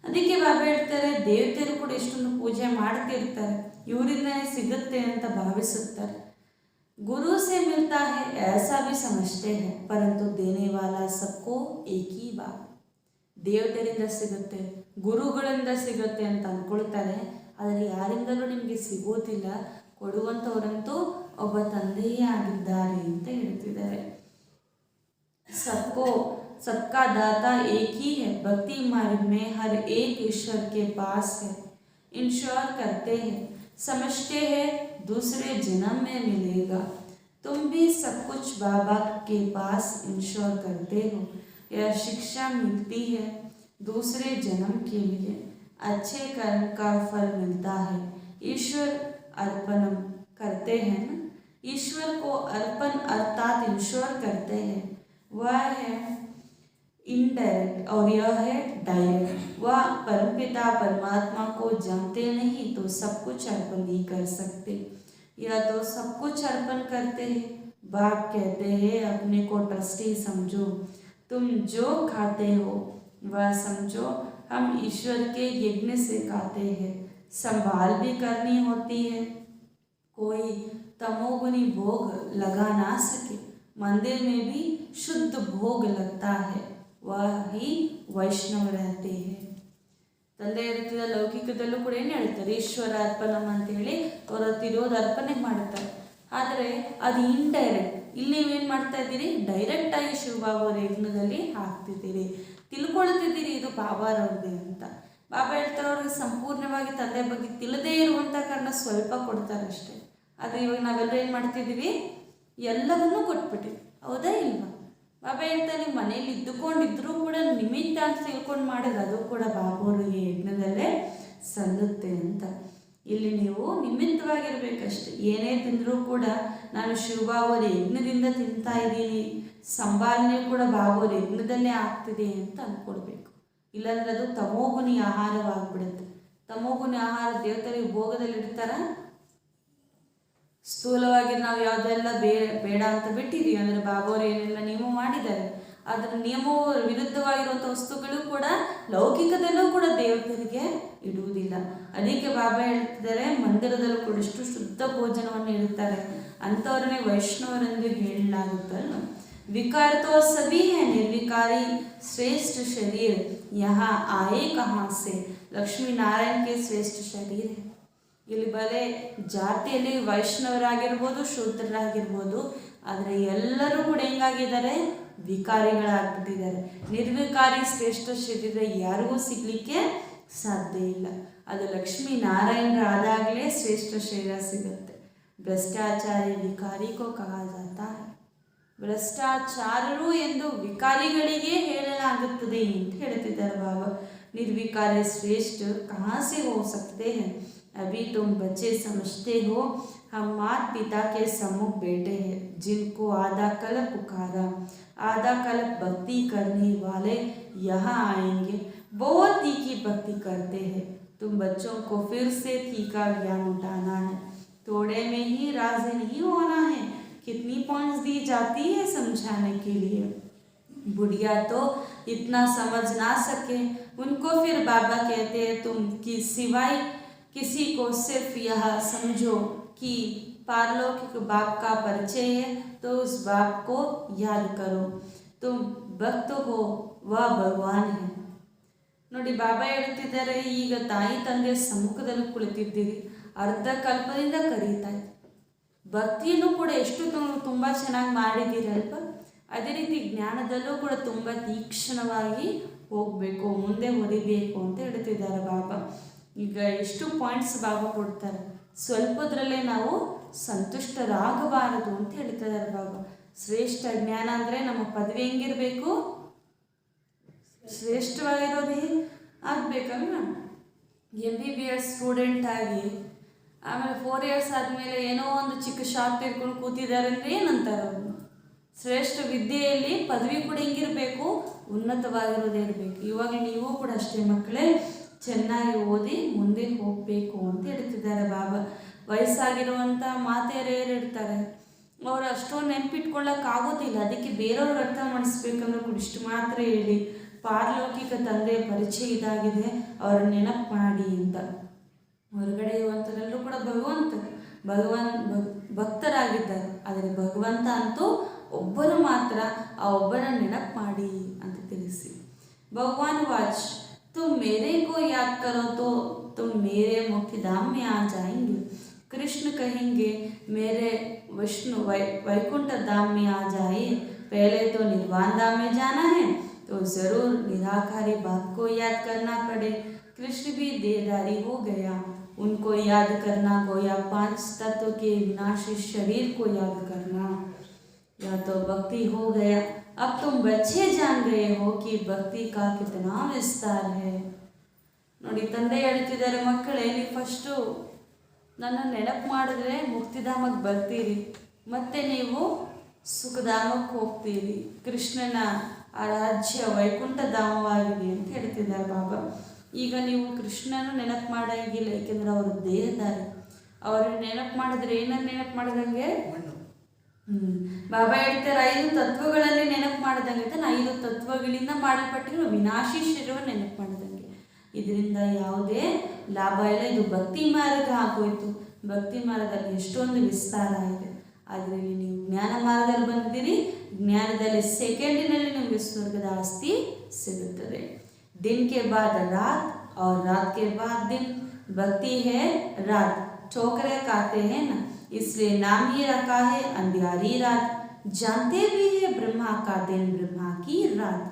ಅದಕ್ಕೆ ಬಾಬಾ ಹೇಳ್ತಾರೆ, ದೇವತೆಯರು ಕೂಡ ಎಷ್ಟೊಂದು ಪೂಜೆ ಮಾಡ್ತಿರ್ತಾರೆ, ಇವರಿಂದನೇ ಸಿಗುತ್ತೆ ಅಂತ ಭಾವಿಸುತ್ತಾರೆ. गुरु से मिलता है ऐसा भी समझते हैं, परंतु देने वाला सबको एक ही बात. ದೇವತೆಯಿಂದ ಸಿಗುತ್ತೆ, ಗುರುಗಳಿಂದ ಸಿಗುತ್ತೆ ಅಂತ ಅಂದ್ಕೊಳ್ತಾರೆ, ಆದರೆ ಯಾರಿಂದಲೂ ನಿಮಗೆ ಸಿಗೋದಿಲ್ಲ. ಕೊಡುವಂಥವರಂತೂ ಒಬ್ಬ ತಂದೆಯೇ ಆಗಿದ್ದಾರೆ ಅಂತ ಹೇಳ್ತಿದ್ದಾರೆ. सबका दाता एक ही है, भक्ति मार्ग में हर एक ईश्वर के पास है. इंश्योर करते हैं, समझते हैं दूसरे जन्म में मिलेगा. तुम भी सब कुछ बाबा के पास इंश्योर करते हो. यह शिक्षा मिलती है दूसरे जन्म के लिए अच्छे कर्म का फल मिलता है. ईश्वर अर्पण करते हैं ना, ईश्वर को अर्पण अर्थात इंश्योर करते हैं, वह है इनडायरेक्ट और यह है डायरेक्ट. वह परमपिता परमात्मा को जानते नहीं तो सब कुछ अर्पण नहीं कर सकते. यह तो सब कुछ अर्पण करते हैं. बाप कहते हैं अपने को ट्रस्टी समझो, तुम जो खाते हो वह समझो हम ईश्वर के यज्ञ से खाते हैं. संभाल भी करनी होती है, कोई तमोगुनी भोग लगा ना सके. मंदिर में भी शुद्ध भोग लगता है, वह ही वैष्णव रहते हैं. ತಂದೆ ಇರ್ತಿದ ಲೌಕಿಕದಲ್ಲೂ ಕೂಡ ಏನು ಹೇಳ್ತಾರೆ, ಈಶ್ವರ ಅರ್ಪಣಂ ಅಂತೇಳಿ ಅವರ ತಿರೋದು ಅರ್ಪಣೆ ಮಾಡ್ತಾರೆ. ಆದರೆ ಅದು ಇಂಡೈರೆಕ್ಟ್. ಇಲ್ಲಿ ನೀವೇನು ಮಾಡ್ತಾ ಇದ್ದೀರಿ, ಡೈರೆಕ್ಟಾಗಿ ಶಿವಬಾಬಾವರ ಯಜ್ಞದಲ್ಲಿ ಹಾಕ್ತಿದ್ದೀರಿ, ತಿಳ್ಕೊಳ್ತಿದ್ದೀರಿ ಇದು ಬಾಬಾರವ್ರದ್ದೇ ಅಂತ. ಬಾಬಾ ಹೇಳ್ತಾರೆ ಅವ್ರಿಗೆ ಸಂಪೂರ್ಣವಾಗಿ ತಂದೆ ಬಗ್ಗೆ ತಿಳಿದೇ ಇರುವಂಥ ಕಾರಣ ಸ್ವಲ್ಪ ಕೊಡ್ತಾರೆ ಅಷ್ಟೇ. ಆದರೆ ಇವಾಗ ನಾವೆಲ್ಲರೂ ಏನು ಮಾಡ್ತಿದ್ದೀವಿ, ಎಲ್ಲವನ್ನೂ ಕೊಟ್ಬಿಟ್ಟಿವಿ, ಹೌದಾ ಇಲ್ವಾ? ಬಾಬಾ ಹೇಳ್ತಾನೆ ಮನೇಲಿ ಇದ್ದುಕೊಂಡಿದ್ರೂ ಕೂಡ ನಿಮಿತ್ತ ಅಂತ ತಿಳ್ಕೊಂಡು ಮಾಡಿದ್ರೆ ಅದು ಕೂಡ ಬಾಬಾವ್ರಿಗೆ ಯಜ್ಞದಲ್ಲೇ ಸಲ್ಲುತ್ತೆ ಅಂತ. ಇಲ್ಲಿ ನೀವು ನಿಮಿತ್ತವಾಗಿರ್ಬೇಕಷ್ಟೆ. ಏನೇ ತಿಂದರೂ ಕೂಡ ನಾನು ಶಿವಬಾಬಾವರ ಯಜ್ಞದಿಂದ ತಿಂತಾ ಇದ್ದೀನಿ, ಸಂಭಾಲನೆ ಕೂಡ ಬಾಬಾವ್ರ ಯಜ್ಞದಲ್ಲೇ ಆಗ್ತಿದೆ ಅಂತ ಅಂದ್ಕೊಳ್ಬೇಕು. ಇಲ್ಲಾಂದ್ರೆ ಅದು ತಮೋಗುಣಿ ಆಹಾರವಾಗ್ಬಿಡುತ್ತೆ. ತಮೋಗುಣಿ ಆಹಾರ ದೇವತೆಗಳಿಗೆ ಭೋಗದಲ್ಲಿ ಇಡ್ತಾರ. ಸ್ಥೂಲವಾಗಿ ನಾವು ಯಾವುದೆಲ್ಲ ಬೇಡ ಅಂತ ಬಿಟ್ಟಿದ್ದೀವಿ ಅಂದರೆ ಬಾಬಾವ್ರು ಏನೆಲ್ಲ ನಿಯಮ ಮಾಡಿದ್ದಾರೆ, ಅದರ ನಿಯಮವು ವಿರುದ್ಧವಾಗಿರುವಂಥ ವಸ್ತುಗಳು ಕೂಡ ಲೌಕಿಕದಲ್ಲೂ ಕೂಡ ದೇವತೆಗೆ ಇಡುವುದಿಲ್ಲ. ಅದಕ್ಕೆ ಬಾಬಾ ಹೇಳ್ತಿದ್ದಾರೆ ಮಂದಿರದಲ್ಲೂ ಕೂಡ ಇಷ್ಟು ಶುದ್ಧ ಭೋಜನವನ್ನು ಇಡುತ್ತಾರೆ, ಅಂಥವ್ರನ್ನೇ ವೈಷ್ಣವರೆಂದು ಹೇಳಲಾಗುತ್ತಲ್ಲ. विकार तो सभी है, निर्विकारी श्रेष्ठ शरीर यहाँ आए कहाँ से. लक्ष्मी नारायण के श्रेष्ठ शरीर है. ಇಲ್ಲಿ ಬಲೆ ಜಾತಿಯಲ್ಲಿ ವೈಷ್ಣವರಾಗಿರ್ಬೋದು, ಶೂದ್ರರಾಗಿರ್ಬೋದು, ಆದರೆ ಎಲ್ಲರೂ ಕೂಡ ಹೆಂಗಾಗಿದ್ದಾರೆ, ವಿಕಾರಿಗಳಾಗ್ಬಿಟ್ಟಿದ್ದಾರೆ. ನಿರ್ವಿಕಾರಿ ಶ್ರೇಷ್ಠ ಶರೀರ ಯಾರಿಗೂ ಸಿಗಲಿಕ್ಕೆ ಸಾಧ್ಯ ಇಲ್ಲ. ಅದು ಲಕ್ಷ್ಮೀ ನಾರಾಯಣರಾದಾಗಲೇ ಶ್ರೇಷ್ಠ ಶರೀರ ಸಿಗುತ್ತೆ. ಭ್ರಷ್ಟಾಚಾರಿ ವಿಕಾರಿಕೋ ಕಹಾ ಜಾತಾ ಹೈ. ಭ್ರಷ್ಟಾಚಾರರು ಎಂದು ವಿಕಾರಿಗಳಿಗೆ ಹೇಳಲಾಗುತ್ತದೆ ಅಂತ ಹೇಳ್ತಿದ್ದಾರೆ ಬಾಬಾ. ನಿರ್ವಿಕಾರಿ ಶ್ರೇಷ್ಠ कहाँ से हो सकते हैं. अभी तुम बच्चे समझते हो हम माता पिता के सम्मुख बैठे हैं, जिनको आधा कल्प पुकारा, आधा कल्प भक्ति करने वाले यहाँ आएंगे, बहुत तीखी भक्ति करते हैं. तुम बच्चों को फिर से तीखा ज्ञान उठाना है, थोड़े में ही राजी नहीं होना है कितनी पॉइंट्स दी जाती है समझाने के लिए। बुढ़िया तो इतना समझ ना सके, उनको फिर बाबा कहते हैं तुम कि सिवाय किसी को सिर्फ यह समझो कि पारलौकिक बाप का परिचय है, तो उस बाप को याद करो। तुम भक्त हो, वह भगवान है। ನೋಡಿ ಬಾಬಾ ಹೇಳ್ತಿದ್ದಾರೆ, ಈಗ ತಾಯಿ ತಂದೆ ಸಮ್ಮುಖದಲ್ಲಿ ಕುಳಿತಿದ್ದೀರಿ, ಅರ್ಧ ಕಲ್ಪದಿಂದ ಕರೀತಾ ಇದೆ. ಭಕ್ತಿಯನ್ನು ಕೂಡ ಎಷ್ಟು ತುಂಬ ಚೆನ್ನಾಗಿ ಮಾಡಿದ್ದೀರಲ್ವ, ಅದೇ ರೀತಿ ಜ್ಞಾನದಲ್ಲೂ ಕೂಡ ತುಂಬ ತೀಕ್ಷ್ಣವಾಗಿ ಹೋಗಬೇಕು, ಮುಂದೆ ಹೊರಿಬೇಕು ಅಂತ ಹೇಳ್ತಿದ್ದಾರೆ ಬಾಬಾ. ಈಗ ಎಷ್ಟು ಪಾಯಿಂಟ್ಸ್ ಬಾಬಾ ಕೊಡ್ತಾರೆ, ಸ್ವಲ್ಪದ್ರಲ್ಲೇ ನಾವು ಸಂತುಷ್ಟರಾಗಬಾರದು ಅಂತ ಹೇಳ್ತಿದ್ದಾರೆ ಬಾಬಾ. ಶ್ರೇಷ್ಠ ಜ್ಞಾನ ಅಂದರೆ ನಮ್ಮ ಪದವಿ ಹೆಂಗಿರಬೇಕು, ಶ್ರೇಷ್ಠವಾಗಿರೋದೇ ಆಗಬೇಕಲ್ವ. MBBS ಸ್ಟೂಡೆಂಟ್ ಆಗಿ ಆಮೇಲೆ 4 ಇಯರ್ಸ್ ಆದಮೇಲೆ ಏನೋ ಒಂದು ಚಿಕ್ಕ ಶಾಪ್ ತೆಗೆದುಕೊಂಡು ಕೂತಿದ್ದಾರೆ ಅಂದರೆ ಏನಂತಾರೆ ಅವರು, ಶ್ರೇಷ್ಠ ವಿದ್ಯೆಯಲ್ಲಿ ಪದವಿ ಕೂಡ ಹೆಂಗಿರಬೇಕು, ಉನ್ನತವಾಗಿರೋದೇ ಇರಬೇಕು. ಇವಾಗ ನೀವು ಕೂಡ ಅಷ್ಟೇ ಮಕ್ಕಳೇ, ಚೆನ್ನಾಗಿ ಓದಿ ಮುಂದೆ ಹೋಗಬೇಕು ಅಂತ ಹೇಳ್ತಿದ್ದಾರೆ ಬಾಬಾ. ವಯಸ್ಸಾಗಿರುವಂಥ ಮಾತೆಯರೇರು ಇರ್ತಾರೆ, ಅವರು ಅಷ್ಟೊಂದು ನೆನಪಿಟ್ಕೊಳ್ಳೋಕ್ಕಾಗೋದಿಲ್ಲ, ಅದಕ್ಕೆ ಬೇರೆಯವ್ರಿಗೆ ಅರ್ಥ ಮಾಡಿಸ್ಬೇಕಂದ್ರೆ ಕೂಡ ಇಷ್ಟು ಮಾತ್ರ ಹೇಳಿ, ಪಾರಲೌಕಿಕ ತಂದೆ ಪರಿಚಯ ಇದಾಗಿದೆ, ಅವ್ರ ನೆನಪು ಮಾಡಿ ಅಂತ. ಹೊರಗಡೆ ಇರುವಂಥರೆಲ್ಲರೂ ಕೂಡ ಭಕ್ತರಾಗಿದ್ದಾರೆ, ಆದರೆ ಭಗವಂತ ಅಂತೂ ಒಬ್ಬರು ಮಾತ್ರ, ಆ ಒಬ್ಬರ ನೆನಪು ಮಾಡಿ ಅಂತ ತಿಳಿಸಿ. ಭಗವಾನ್ ವಾಚ್ तुम मेरे को याद करो तो तुम मेरे मुक्तिधाम में आ जाएंगे. कृष्ण कहेंगे मेरे विष्णु वैकुंठ धाम में आ जाए, पहले तो निर्वाण धाम में जाना है तो ज़रूर निराकारी बाप को याद करना पड़े. कृष्ण भी देहधारी हो गया, उनको याद करना गोया 5 तत्व के विनाशी शरीर को याद करना. या तो भक्ति हो गया, अब तुम बच्चे जान गए हो कि भक्ति का कितना विस्तार है. ನೋಡಿ ತಂದೆ ಹೇಳ್ತಿದ್ದಾರೆ, ಮಕ್ಕಳೇ ನೀವು ಫಸ್ಟು ನನ್ನ ನೆನಪು ಮಾಡಿದ್ರೆ ಮುಕ್ತಿಧಾಮಕ್ಕೆ ಬರ್ತೀರಿ, ಮತ್ತೆ ನೀವು ಸುಖಧಾಮಕ್ಕೆ ಹೋಗ್ತೀರಿ. ಕೃಷ್ಣನ ಆ ರಾಜ್ಯ ವೈಕುಂಠ ಧಾಮವಾಗಿದೆ ಅಂತ ಹೇಳ್ತಿದ್ದಾರೆ ಬಾಬಾ. ಈಗ ನೀವು ಕೃಷ್ಣನ ನೆನಪು ಮಾಡೋಂಗಿಲ್ಲ, ಏಕೆಂದರೆ ಅವರು ದೇಹಧಾರಿ. ಅವ್ರನ್ನ ನೆನಪು ಮಾಡಿದ್ರೆ ಏನನ್ನು ನೆನಪು ಮಾಡಿದಂಗೆ, ಬಾಬಾ ಹೇಳ್ತಾರೆ 5 ತತ್ವಗಳಲ್ಲಿ ನೆನಪು ಮಾಡಿದಂಗೆ ಅಂತ. 5 ತತ್ವಗಳಿಂದ ಮಾಡಲ್ಪಟ್ಟಿರೋ ವಿನಾಶಿ ಶರೀರವನ್ನು ನೆನಪು ಮಾಡಿದಂಗೆ. ಇದರಿಂದ ಯಾವುದೇ ಲಾಭ ಇಲ್ಲ. ಇದು ಭಕ್ತಿ ಮಾರ್ಗ ಆಗೋಯ್ತು. ಭಕ್ತಿ ಮಾರ್ಗದಲ್ಲಿ ಎಷ್ಟೊಂದು ವಿಸ್ತಾರ ಇದೆ. ಆದರೆ ನೀವು ಜ್ಞಾನ ಮಾರ್ಗದಲ್ಲಿ ಬಂದಿದ್ದೀರಿ, ಜ್ಞಾನದಲ್ಲಿ ಸೆಕೆಂಡಿನಲ್ಲಿ ನಿಮಗೆ ಸ್ವರ್ಗದ ಆಸ್ತಿ ಸಿಗುತ್ತದೆ. दिन के बाद रात और रात के बाद दिन, भक्ति है रात, ठोकरें खाते हैं ना, इसलिए नाम ही रखा है अंधियारी रात. जानते भी है ब्रह्मा का दिन ब्रह्मा की रात.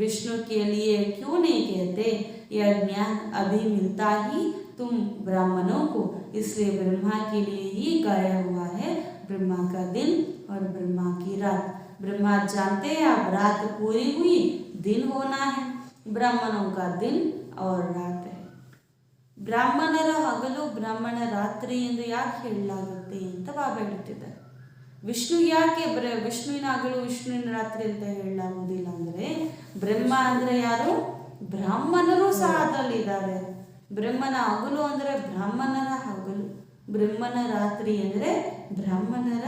विष्णु के लिए क्यों नहीं कहते, यह ज्ञान अभी मिलता ही तुम ब्राह्मणों को, इसलिए ब्रह्मा के लिए ही गाया हुआ है ब्रह्मा का दिन और ब्रह्मा की रात. ब्रह्मा जानते हैं अब रात पूरी हुई, दिन होना है. ब्राह्मणों का दिन और रात है. ಬ್ರಾಹ್ಮಣರ ಹಗಲು ಬ್ರಾಹ್ಮಣ ರಾತ್ರಿ ಎಂದು ಯಾಕೆ ಹೇಳಲಾಗುತ್ತೆ ಅಂತ ಬಾಬಾ ಹೇಳ್ತಿದ್ದಾರೆ. ವಿಷ್ಣು ಯಾಕೆ ವಿಷ್ಣುವಿನ ಹಗಲು ವಿಷ್ಣುವಿನ ರಾತ್ರಿ ಅಂತ ಹೇಳಲಾಗುವುದಿಲ್ಲ ಅಂದರೆ, ಬ್ರಹ್ಮ ಅಂದರೆ ಯಾರು, ಬ್ರಾಹ್ಮಣರು ಸಹ ಅದರಲ್ಲಿದ್ದಾರೆ. ಬ್ರಹ್ಮನ ಹಗಲು ಅಂದರೆ ಬ್ರಾಹ್ಮಣರ ಹಗಲು, ಬ್ರಹ್ಮನ ರಾತ್ರಿ ಅಂದರೆ ಬ್ರಾಹ್ಮಣರ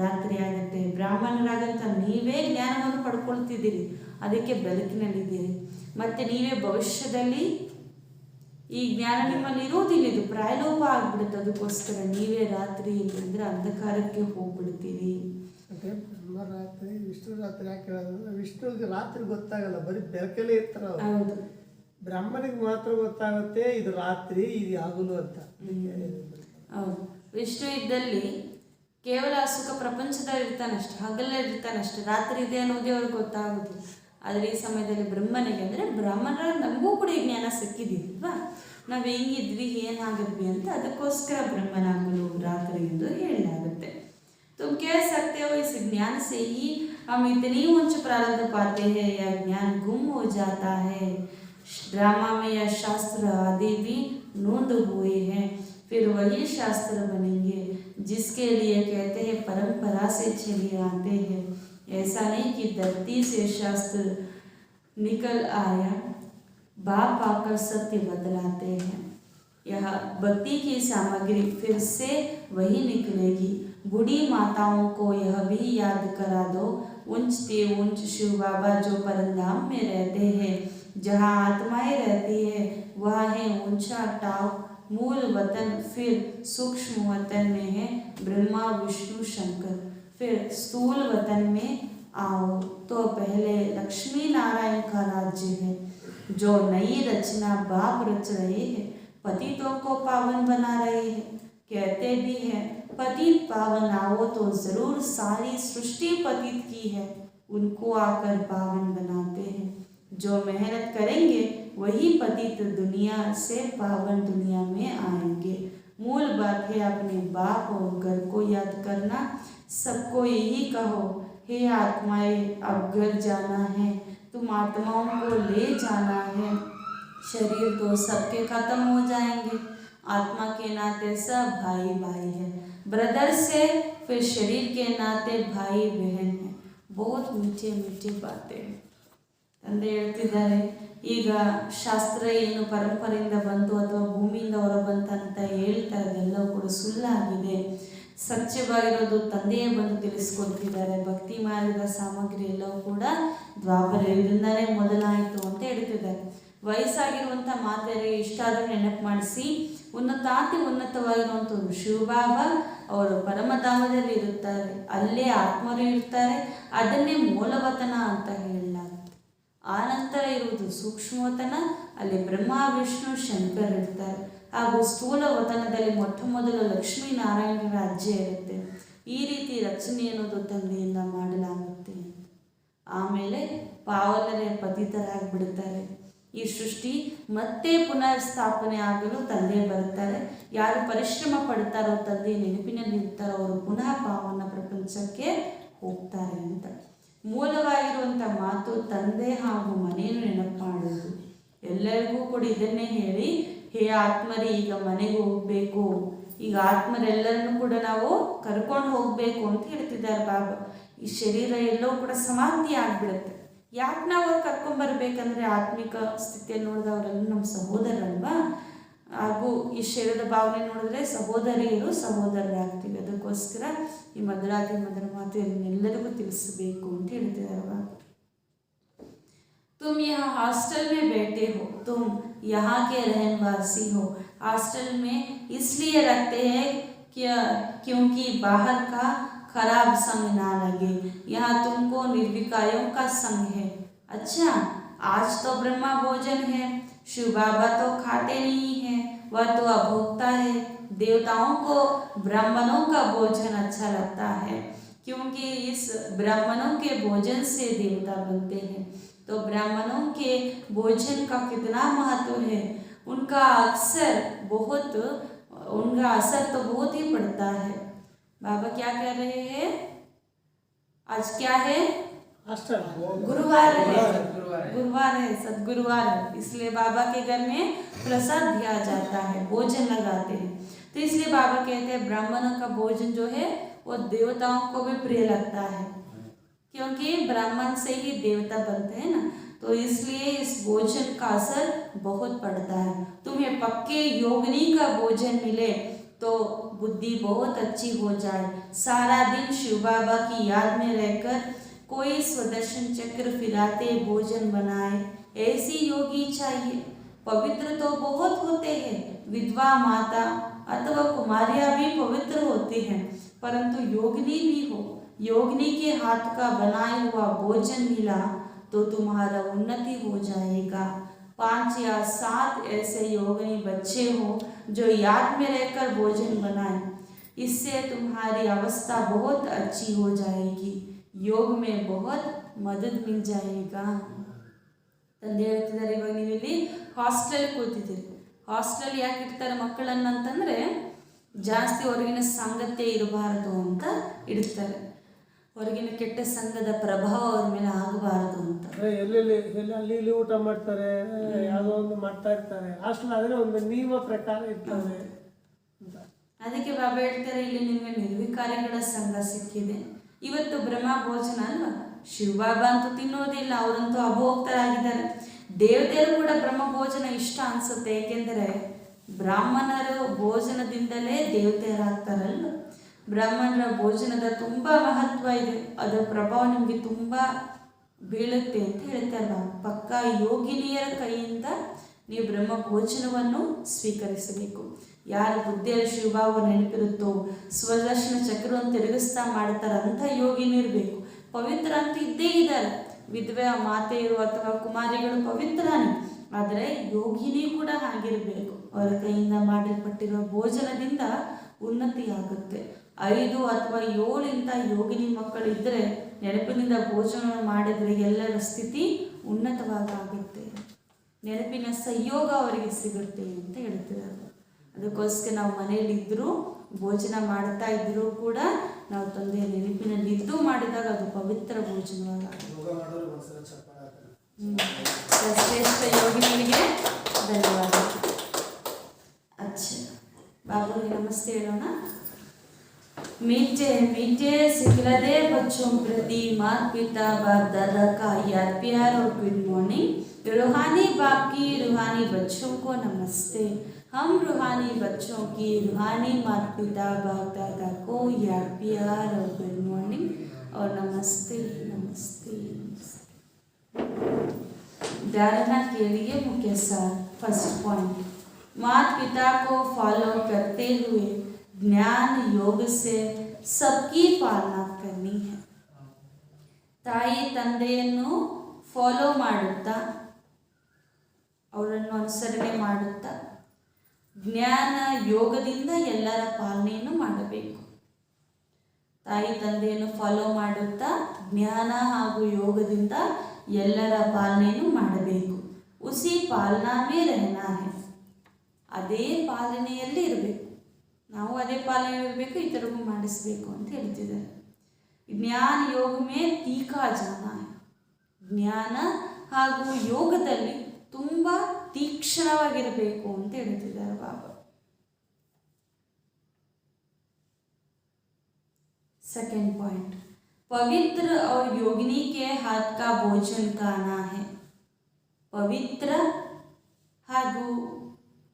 ರಾತ್ರಿ ಆಗುತ್ತೆ. ಬ್ರಾಹ್ಮಣರಾಗಂತ ನೀವೇ ಜ್ಞಾನವನ್ನು ಪಡ್ಕೊಳ್ತಿದ್ದೀರಿ, ಅದಕ್ಕೆ ಬೆಳಕಿನಲ್ಲಿದ್ದೀರಿ. ಮತ್ತು ನೀವೇ ಭವಿಷ್ಯದಲ್ಲಿ ಈ ಜ್ಞಾನ ನಿಮ್ಮಲ್ಲಿ ಇರೋದಿಲ್ಲ, ಇದು ಪ್ರಾಯಲೋಪ ಆಗ್ಬಿಡುತ್ತೆ. ಅದಕ್ಕೋಸ್ಕರ ನೀವೇ ರಾತ್ರಿಯಲ್ಲಿ ಅಂದರೆ ಅಂಧಕಾರಕ್ಕೆ ಹೋಗ್ಬಿಡ್ತೀರಿ. ಬ್ರಹ್ಮ ರಾತ್ರಿ ವಿಷ್ಣು ರಾತ್ರಿ ಯಾಕೆ ಹೇಳೋದಂದ್ರೆ, ವಿಷ್ಣುವಿಗೆ ರಾತ್ರಿ ಗೊತ್ತಾಗಲ್ಲ, ಬರೀ ಬೆಳಕಲ್ಲೇ ಇರ್ತಾರ. ಹೌದು, ಬ್ರಾಹ್ಮಣಿಗೆ ಮಾತ್ರ ಗೊತ್ತಾಗುತ್ತೆ ಇದು ರಾತ್ರಿ ಇದು ಹಗಲು ಅಂತ. ಹೌದು, ವಿಷ್ಣು ಇದ್ದಲ್ಲಿ ಕೇವಲ ಸುಖ ಪ್ರಪಂಚದಲ್ಲಿ ಇರ್ತಾನಷ್ಟೆ, ಹಗಲೇ ಇರ್ತಾನಷ್ಟೆ, ರಾತ್ರಿ ಇದೆ ಅನ್ನೋದೇ ಅವ್ರಿಗೆ ಗೊತ್ತಾಗೋದು. ಆದರೆ ಈ ಸಮಯದಲ್ಲಿ ಬ್ರಹ್ಮನಿಗೆ ಅಂದರೆ ಬ್ರಾಹ್ಮಣರ ನಮಗೂ ಕೂಡ ಈ ಜ್ಞಾನ ಸಿಕ್ಕಿದ್ದೀಲ್ವಾ, ನಾವು ಹೆಂಗಿದ್ವಿ ಏನಾಗಿದ್ವಿ ಅಂತ, ಅದಕ್ಕೋಸ್ಕರ ಬ್ರಹ್ಮನಾಗಲು ರಾತ್ರಿ ಎಂದು ಹೇಳಲಾಗುತ್ತೆ. तुम कह सकते हो इस ज्ञान से ही हम इतनी ऊंच प्रारब्ध पाते हैं, यह ज्ञान गुम हो जाता है. ड्रामा में यह शास्त्र आदि भी नोंद हुए हैं, फिर वही शास्त्र बनेंगे जिसके लिए कहते हैं परंपरा से चले आते हैं. ऐसा नहीं कि धरती से शास्त्र निकल आया, बाप आकर सत्य बदलाते हैं. यह भक्ति की सामग्री फिर से वही निकलेगी. बूढ़ी माताओं को यह भी याद करा दो, ऊंच ते ऊंच शिव बाबा जो परमधाम में रहते हैं, जहाँ आत्माएं रहती है वह है ऊंचा टाव मूल वतन, फिर सूक्ष्म वतन में है ब्रह्मा विष्णु शंकर, फिर स्थूल वतन में आओ तो पहले लक्ष्मी नारायण का राज्य है, जो नई रचना बाप रच रहे हैं, पतितों को पावन बना रहे हैं। कहते भी हैं पतित पावन आओ, तो जरूर सारी सृष्टि पतित की है, उनको आकर पावन बनाते हैं। जो मेहनत करेंगे वही पतित दुनिया से पावन दुनिया में आएंगे। मूल बात है अपने बाप और घर को याद करना। सबको यही कहो, हे आत्माएं अब घर जाना है, तुम आत्माओं को ले जाना है। शरीर तो सबके खत्म हो जाएंगे, आत्मा के नाते सब भाई भाई है, ब्रदर से फिर शरीर के नाते भाई बहन है। बहुत मीठे मीठे बातें ತಂದೆ ಹೇಳ್ತಿದ್ದಾರೆ, ಈಗ ಶಾಸ್ತ್ರ ಏನು ಪರಂಪರೆಯಿಂದ ಬಂತು ಅಥವಾ ಭೂಮಿಯಿಂದ ಹೊರ ಬಂತಂತ ಹೇಳ್ತಾರೆ, ಅದೆಲ್ಲವೂ ಕೂಡ ಸುಳ್ಳಾಗಿದೆ. ಸತ್ಯವಾಗಿರೋದು ತಂದೆಯೇ ಬಂದು ತಿಳಿಸ್ಕೊಡ್ತಿದ್ದಾರೆ. ಭಕ್ತಿ ಮಾರ್ಗದ ಸಾಮಗ್ರಿ ಎಲ್ಲವೂ ಕೂಡ ದ್ವಾಪರ ಯುಗದಿಂದಲೇ ಮೊದಲಾಯಿತು ಅಂತ ಹೇಳ್ತಿದ್ದಾರೆ. ವಯಸ್ಸಾಗಿರುವಂಥ ಮಾತೆಯರಿಗೆ ಇಷ್ಟಾದರೂ ನೆನಪು ಮಾಡಿಸಿ, ಉನ್ನತಾತಿ ಉನ್ನತವಾಗಿರುವಂಥದ್ದು ಶಿವಬಾಬಾ ಅವರು ಪರಮಧಾಮದಲ್ಲಿ ಇರುತ್ತಾರೆ, ಅಲ್ಲೇ ಆತ್ಮರು ಇರ್ತಾರೆ, ಅದನ್ನೇ ಮೂಲವತನ ಅಂತ ಹೇಳಲಾಗುತ್ತೆ. ಆ ನಂತರ ಇರುವುದು ಸೂಕ್ಷ್ಮವತನ, ಅಲ್ಲಿ ಬ್ರಹ್ಮ ವಿಷ್ಣು ಶಂಕರ್ ಇರ್ತಾರೆ, ಹಾಗೂ ಸ್ಥೂಲ ವತನದಲ್ಲಿ ಮೊಟ್ಟ ಮೊದಲು ಲಕ್ಷ್ಮೀ ನಾರಾಯಣರ ರಾಜ್ಯ ಇರುತ್ತೆ. ಈ ರೀತಿ ರಚನೆ ಅನ್ನೋದು ತಂದೆಯಿಂದ ಮಾಡಲಾಗುತ್ತೆ. ಆಮೇಲೆ ಪಾವನರೇ ಪತಿತರಾಗಿಬಿಡುತ್ತಾರೆ. ಈ ಸೃಷ್ಟಿ ಮತ್ತೆ ಪುನರ್ ಸ್ಥಾಪನೆ ಆಗಲು ತಂದೆ ಬರ್ತಾರೆ. ಯಾರು ಪರಿಶ್ರಮ ಪಡ್ತಾರೋ, ತಂದೆ ನೆನಪಿನಲ್ಲಿ ಇರ್ತಾರೋ, ಅವರು ಪುನಃ ಪಾವನ ಪ್ರಪಂಚಕ್ಕೆ ಹೋಗ್ತಾರೆ ಅಂತ ಮೂಲವಾಗಿರುವಂಥ ಮಾತು ತಂದೆ ಹಾಗೂ ಮನೆಯನ್ನು ನೆನಪು ಮಾಡೋದು. ಎಲ್ಲರಿಗೂ ಕೂಡ ಇದನ್ನೇ ಹೇಳಿ, ಹೇ ಆತ್ಮರೇ ಈಗ ಮನೆಗೆ ಹೋಗಬೇಕು, ಈಗ ಆತ್ಮರೆಲ್ಲರನ್ನು ಕೂಡ ನಾವು ಕರ್ಕೊಂಡು ಹೋಗಬೇಕು ಅಂತ ಹೇಳ್ತಿದ್ದಾರೆ ಬಾಬಾ. ಈ ಶರೀರ ಎಲ್ಲವೂ ಕೂಡ ಸಮಾಪ್ತಿ ಆಗಿಬಿಡುತ್ತೆ. ಯಾಕೆ ನಾವು ಅವ್ರು ಕರ್ಕೊಂಬರ್ಬೇಕಂದ್ರೆ ಆತ್ಮಿಕ ಸ್ಥಿತಿಯಲ್ಲಿ ನೋಡಿದ್ರೆ ಅವರೆಲ್ಲ ನಮ್ಮ ಸಹೋದರಲ್ವಾ, ಹಾಗೂ ಈ ಶರೀರದ ಭಾವನೆ ನೋಡಿದ್ರೆ ಸಹೋದರಿಯರು ಸಹೋದರರಾಗ್ತೀವಿ. ಅದಕ್ಕೋಸ್ಕರ ಈ ಮಧುರಾತಿ ಮಧುರ ಮಾತು ಎಲ್ಲರಿಗೂ ತಿಳಿಸಬೇಕು ಅಂತ ಹೇಳ್ತಿದ್ದಾರೆ. तुम यहाँ हॉस्टल में बैठे हो, तुम यहाँ के रहनवासी हो। हॉस्टल में इसलिए रखते हैं क्योंकि बाहर का खराब संग ना लगे, यहाँ तुमको निर्विकारियों का संग है। अच्छा, आज तो ब्रह्मा भोजन है, शिव बाबा तो खाते नहीं हैं, वह तो अभोक्ता है। देवताओं को ब्राह्मणों का भोजन अच्छा लगता है, क्योंकि इस ब्राह्मणों के भोजन से देवता बनते हैं। तो ब्राह्मणों के भोजन का कितना महत्व है, उनका असर तो बहुत ही पड़ता है। बाबा क्या कह रहे हैं, आज क्या है, गुरुवार है, गुरुवार है, सदगुरुवार है, इसलिए बाबा के घर में प्रसाद दिया जाता है, भोजन लगाते हैं। तो इसलिए बाबा कहते हैं ब्राह्मणों का भोजन जो है वो देवताओं को भी प्रिय लगता है, क्योंकि ब्राह्मण से ही देवता बनते हैं ना, तो इसलिए इस भोजन का असर बहुत पड़ता है। तुम्हें पक्के योगिनी का भोजन मिले तो बुद्धि बहुत अच्छी हो जाए। सारा दिन शिव बाबा की याद में रहकर कोई स्वदर्शन चक्र फिराते भोजन बनाए, ऐसी योगी चाहिए। पवित्र तो बहुत होते हैं, विधवा माता अथवा कुमारियाँ भी पवित्र होती हैं, परंतु योगिनी भी हो, योगिनी के हाथ का बनाया हुआ भोजन मिला तो तुम्हारा उन्नति हो जाएगा। 5 या 7 ऐसे योगिनी बच्चे हो जो याद में रहकर भोजन बनाए, इससे तुम्हारी अवस्था बहुत अच्छी हो जाएगी, योग में बहुत मदद मिल जाएगा। ತಂದೆ ಹೇಳ್ತಿದ್ದಾರೆ, ಇವಾಗ ನೀವು ಇಲ್ಲಿ ಹಾಸ್ಟೆಲ್ ಕೂತಿದ್ದೀರಿ. ಹಾಸ್ಟೆಲ್ ಯಾಕೆ ಇಡ್ತಾರೆ ಮಕ್ಕಳನ್ನು ಅಂತಂದರೆ, ಜಾಸ್ತಿ ಹೊರಗಿನ ಸಂಗತಿ ಇರಬಾರದು ಅಂತ ಇಡ್ತಾರೆ. ಹೊರಗಿನ ಕೆಟ್ಟ ಸಂಘದ ಪ್ರಭಾವ ಅವ್ರ ಮೇಲೆ ಆಗಬಾರದು ಅಂತ. ಅಲ್ಲಿ ಊಟ ಮಾಡ್ತಾರೆ, ಯಾವುದೋ ಒಂದು ಮಾಡ್ತಾ ಇರ್ತಾರೆ. ಹಾಸ್ಟೆಲ್ ಆದರೆ ಒಂದು ನಿಯಮ ಪ್ರಕಾರ ಇರ್ತಾರೆ ಅಂತ. ಅದಕ್ಕೆ ಬಾಬಾ ಹೇಳ್ತಾರೆ, ಇಲ್ಲಿ ನಿಮಗೆ ನಿರ್ವಿಕಾರಿಗಳ ಸಂಘ ಸಿಕ್ಕಿದೆ. ಇವತ್ತು ಬ್ರಹ್ಮ ಭೋಜನ ಅಲ್ವಾ, ಶಿವಬಾಬಾ ಅಂತೂ ತಿನ್ನೋದಿಲ್ಲ, ಅವರಂತೂ ಅಭೋಕ್ತರಾಗಿದ್ದಾರೆ. ದೇವತೆಯರು ಕೂಡ ಬ್ರಹ್ಮ ಭೋಜನ ಇಷ್ಟ ಅನಿಸುತ್ತೆ, ಏಕೆಂದರೆ ಬ್ರಾಹ್ಮಣರು ಭೋಜನದಿಂದಲೇ ದೇವತೆಯರಾಗ್ತಾರಲ್ವ. ಬ್ರಾಹ್ಮಣರ ಭೋಜನದ ತುಂಬ ಮಹತ್ವ ಇದೆ, ಅದರ ಪ್ರಭಾವ ನಿಮಗೆ ತುಂಬ ಬೀಳುತ್ತೆ ಅಂತ ಹೇಳ್ತಾರಲ್ಲ. ಪಕ್ಕ ಯೋಗಿನಿಯರ ಕೈಯಿಂದ ನೀವು ಬ್ರಹ್ಮ ಭೋಜನವನ್ನು ಸ್ವೀಕರಿಸಬೇಕು. ಯಾರ ಬುದ್ಧಿಯಲ್ಲಿ ಶಿವಭಾವ ನೆನಪಿರುತ್ತೋ, ಸ್ವದರ್ಶನ ಚಕ್ರವನ್ನು ತಿರುಗಿಸ್ತಾ ಮಾಡ್ತಾರೆ ಅಂಥ ಯೋಗಿನಿರಬೇಕು. ಪವಿತ್ರ ಅಂತ ಇದ್ದೇ ಇದ್ದಾರೆ, ವಿಧವೆ ಮಾತೆಯರು ಅಥವಾ ಕುಮಾರಿಗಳು ಪವಿತ್ರನೇ, ಆದರೆ ಯೋಗಿನಿ ಕೂಡ ಹಾಗಿರಬೇಕು. ಅವರ ಕೈಯಿಂದ ಮಾಡಲ್ಪಟ್ಟಿರುವ ಭೋಜನದಿಂದ ಉನ್ನತಿಯಾಗುತ್ತೆ. 5 ಅಥವಾ 7 ಇಂಥ ಯೋಗಿನಿ ಮಕ್ಕಳಿದ್ದರೆ ನೆನಪಿನಿಂದ ಭೋಜನ ಮಾಡಿದರೆ ಎಲ್ಲರ ಸ್ಥಿತಿ ಉನ್ನತವಾಗುತ್ತೆ, ನೆನಪಿನ ಸಂಯೋಗ ಅವರಿಗೆ ಸಿಗುತ್ತೆ ಅಂತ ಹೇಳ್ತಿದ್ದಾರೆ. ಅದಕ್ಕೋಸ್ಕರ ನಾವು ಮನೆಯಲ್ಲಿದ್ದರೂ ಭೋಜನ ಮಾಡ್ತಾ ಇದ್ದರೂ ಕೂಡ ನಾವು ತಂದೆಯ ನೆನಪಿನಲ್ಲಿದ್ದು ಮಾಡಿದಾಗ ಅದು ಪವಿತ್ರ ಭೋಜನವಾಗುತ್ತೆ. ಶ್ರೇಷ್ಠ ಯೋಗಿನಿಗೆ ಧನ್ಯವಾದ. अच्छा बाबू नमस्ते ಹೇಳೋಣ. मीठे मीठे सिखलादे बच्चों प्रति माता पिता बाप दादा का याद प्यार और गुड मॉर्निंग. रूहानी बाप की रूहानी बच्चों को नमस्ते. हम रूहानी बच्चों की रूहानी माता पिता बाप दादा को याद प्यार और गुड मॉर्निंग और नमस्ते नमस्ते नमस्ते. धारणा के लिए मुख्य सार. फर्स्ट पॉइंट, माता पिता को फॉलो करते हुए ज्ञान योग से सबकी पालना करनी है. ತಾಯಿ ತಂದೆಯನ್ನು ಫಾಲೋ ಮಾಡುತ್ತಾ, ಅವರನ್ನು ಅನುಸರಣೆ ಮಾಡುತ್ತಾ, ಜ್ಞಾನ ಯೋಗದಿಂದ ಎಲ್ಲರ ಪಾಲನೆಯನ್ನು ಮಾಡಬೇಕು. ತಾಯಿ ತಂದೆಯನ್ನು ಫಾಲೋ ಮಾಡುತ್ತಾ ಜ್ಞಾನ ಹಾಗೂ ಯೋಗದಿಂದ ಎಲ್ಲರ ಪಾಲನೆಯನ್ನು ಮಾಡಬೇಕು. ಉಸಿ ಪಾಲನಾ ಮೇ ರಹನಾ ಹೈ. ಅದೇ ಪಾಲನೆಯಲ್ಲಿ ಇರಬೇಕು, ನಾವು ಅದೇ ಪಾಲನೆ ಇರಬೇಕು, ಇತರಿಗೂ ಮಾಡಿಸಬೇಕು ಅಂತ ಹೇಳ್ತಿದ್ದಾರೆ. ಜ್ಞಾನ ಯೋಗ ಮೇ ತೀಖಾ ಜಾನ ಹೈ. ಜ್ಞಾನ ಹಾಗೂ ಯೋಗದಲ್ಲಿ ತುಂಬ ತೀಕ್ಷ್ಣವಾಗಿರಬೇಕು ಅಂತ ಹೇಳ್ತಿದ್ದಾರೆ ಬಾಬಾ. सेकंड पॉइंट, पवित्र और योगिनी के हाथ का भोजन खाना है. ಪವಿತ್ರ ಹಾಗೂ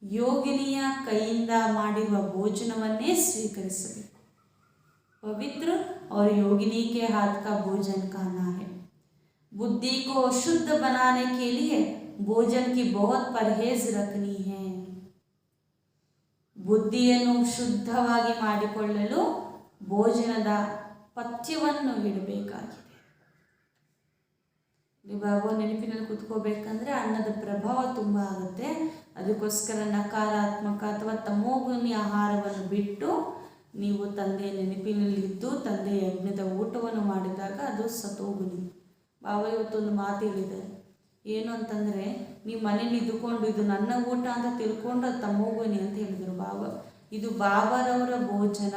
ಯೋಗಿನಿಯ ಕೈಯಿಂದ ಮಾಡಿರುವ ಭೋಜನವನ್ನೇ ಸ್ವೀಕರಿಸಬೇಕು. पवित्र और योगिनी के हाथ का भोजन खाना है. बुद्धि को शुद्ध बनाने के लिए भोजन की बहुत परहेज रखनी है. ಬುದ್ಧಿಯನ್ನು ಶುದ್ಧವಾಗಿ ಮಾಡಿಕೊಳ್ಳಲು ಭೋಜನದ ಪಥ್ಯವನ್ನು ಇಡಬೇಕಾಗಿದೆ. ಬಾಬಾ ನೆನಪಿನಲ್ಲಿ ಕುತ್ಕೋಬೇಕಂದ್ರೆ ಅನ್ನದ ಪ್ರಭಾವ ತುಂಬ ಆಗುತ್ತೆ. ಅದಕ್ಕೋಸ್ಕರ ನಕಾರಾತ್ಮಕ ಅಥವಾ ತಮೋಗುಣಿ ಆಹಾರವನ್ನು ಬಿಟ್ಟು ನೀವು ತಂದೆಯ ನೆನಪಿನಲ್ಲಿದ್ದು ತಂದೆಯ ಯಜ್ಞದ ಊಟವನ್ನು ಮಾಡಿದಾಗ ಅದು ಸತೋಗುಣಿ. ಬಾಬಾ ಇವತ್ತೊಂದು ಮಾತು ಹೇಳಿದ್ದಾರೆ, ಏನು ಅಂತಂದರೆ, ನೀವು ಮನೇಲಿ ಇದ್ದುಕೊಂಡು ಇದು ನನ್ನ ಊಟ ಅಂತ ತಿಳ್ಕೊಂಡು ಅದು ತಮೋಗುಣಿ ಅಂತ ಹೇಳಿದರು ಬಾಬಾ. ಇದು ಬಾಬಾರವರ ಭೋಜನ,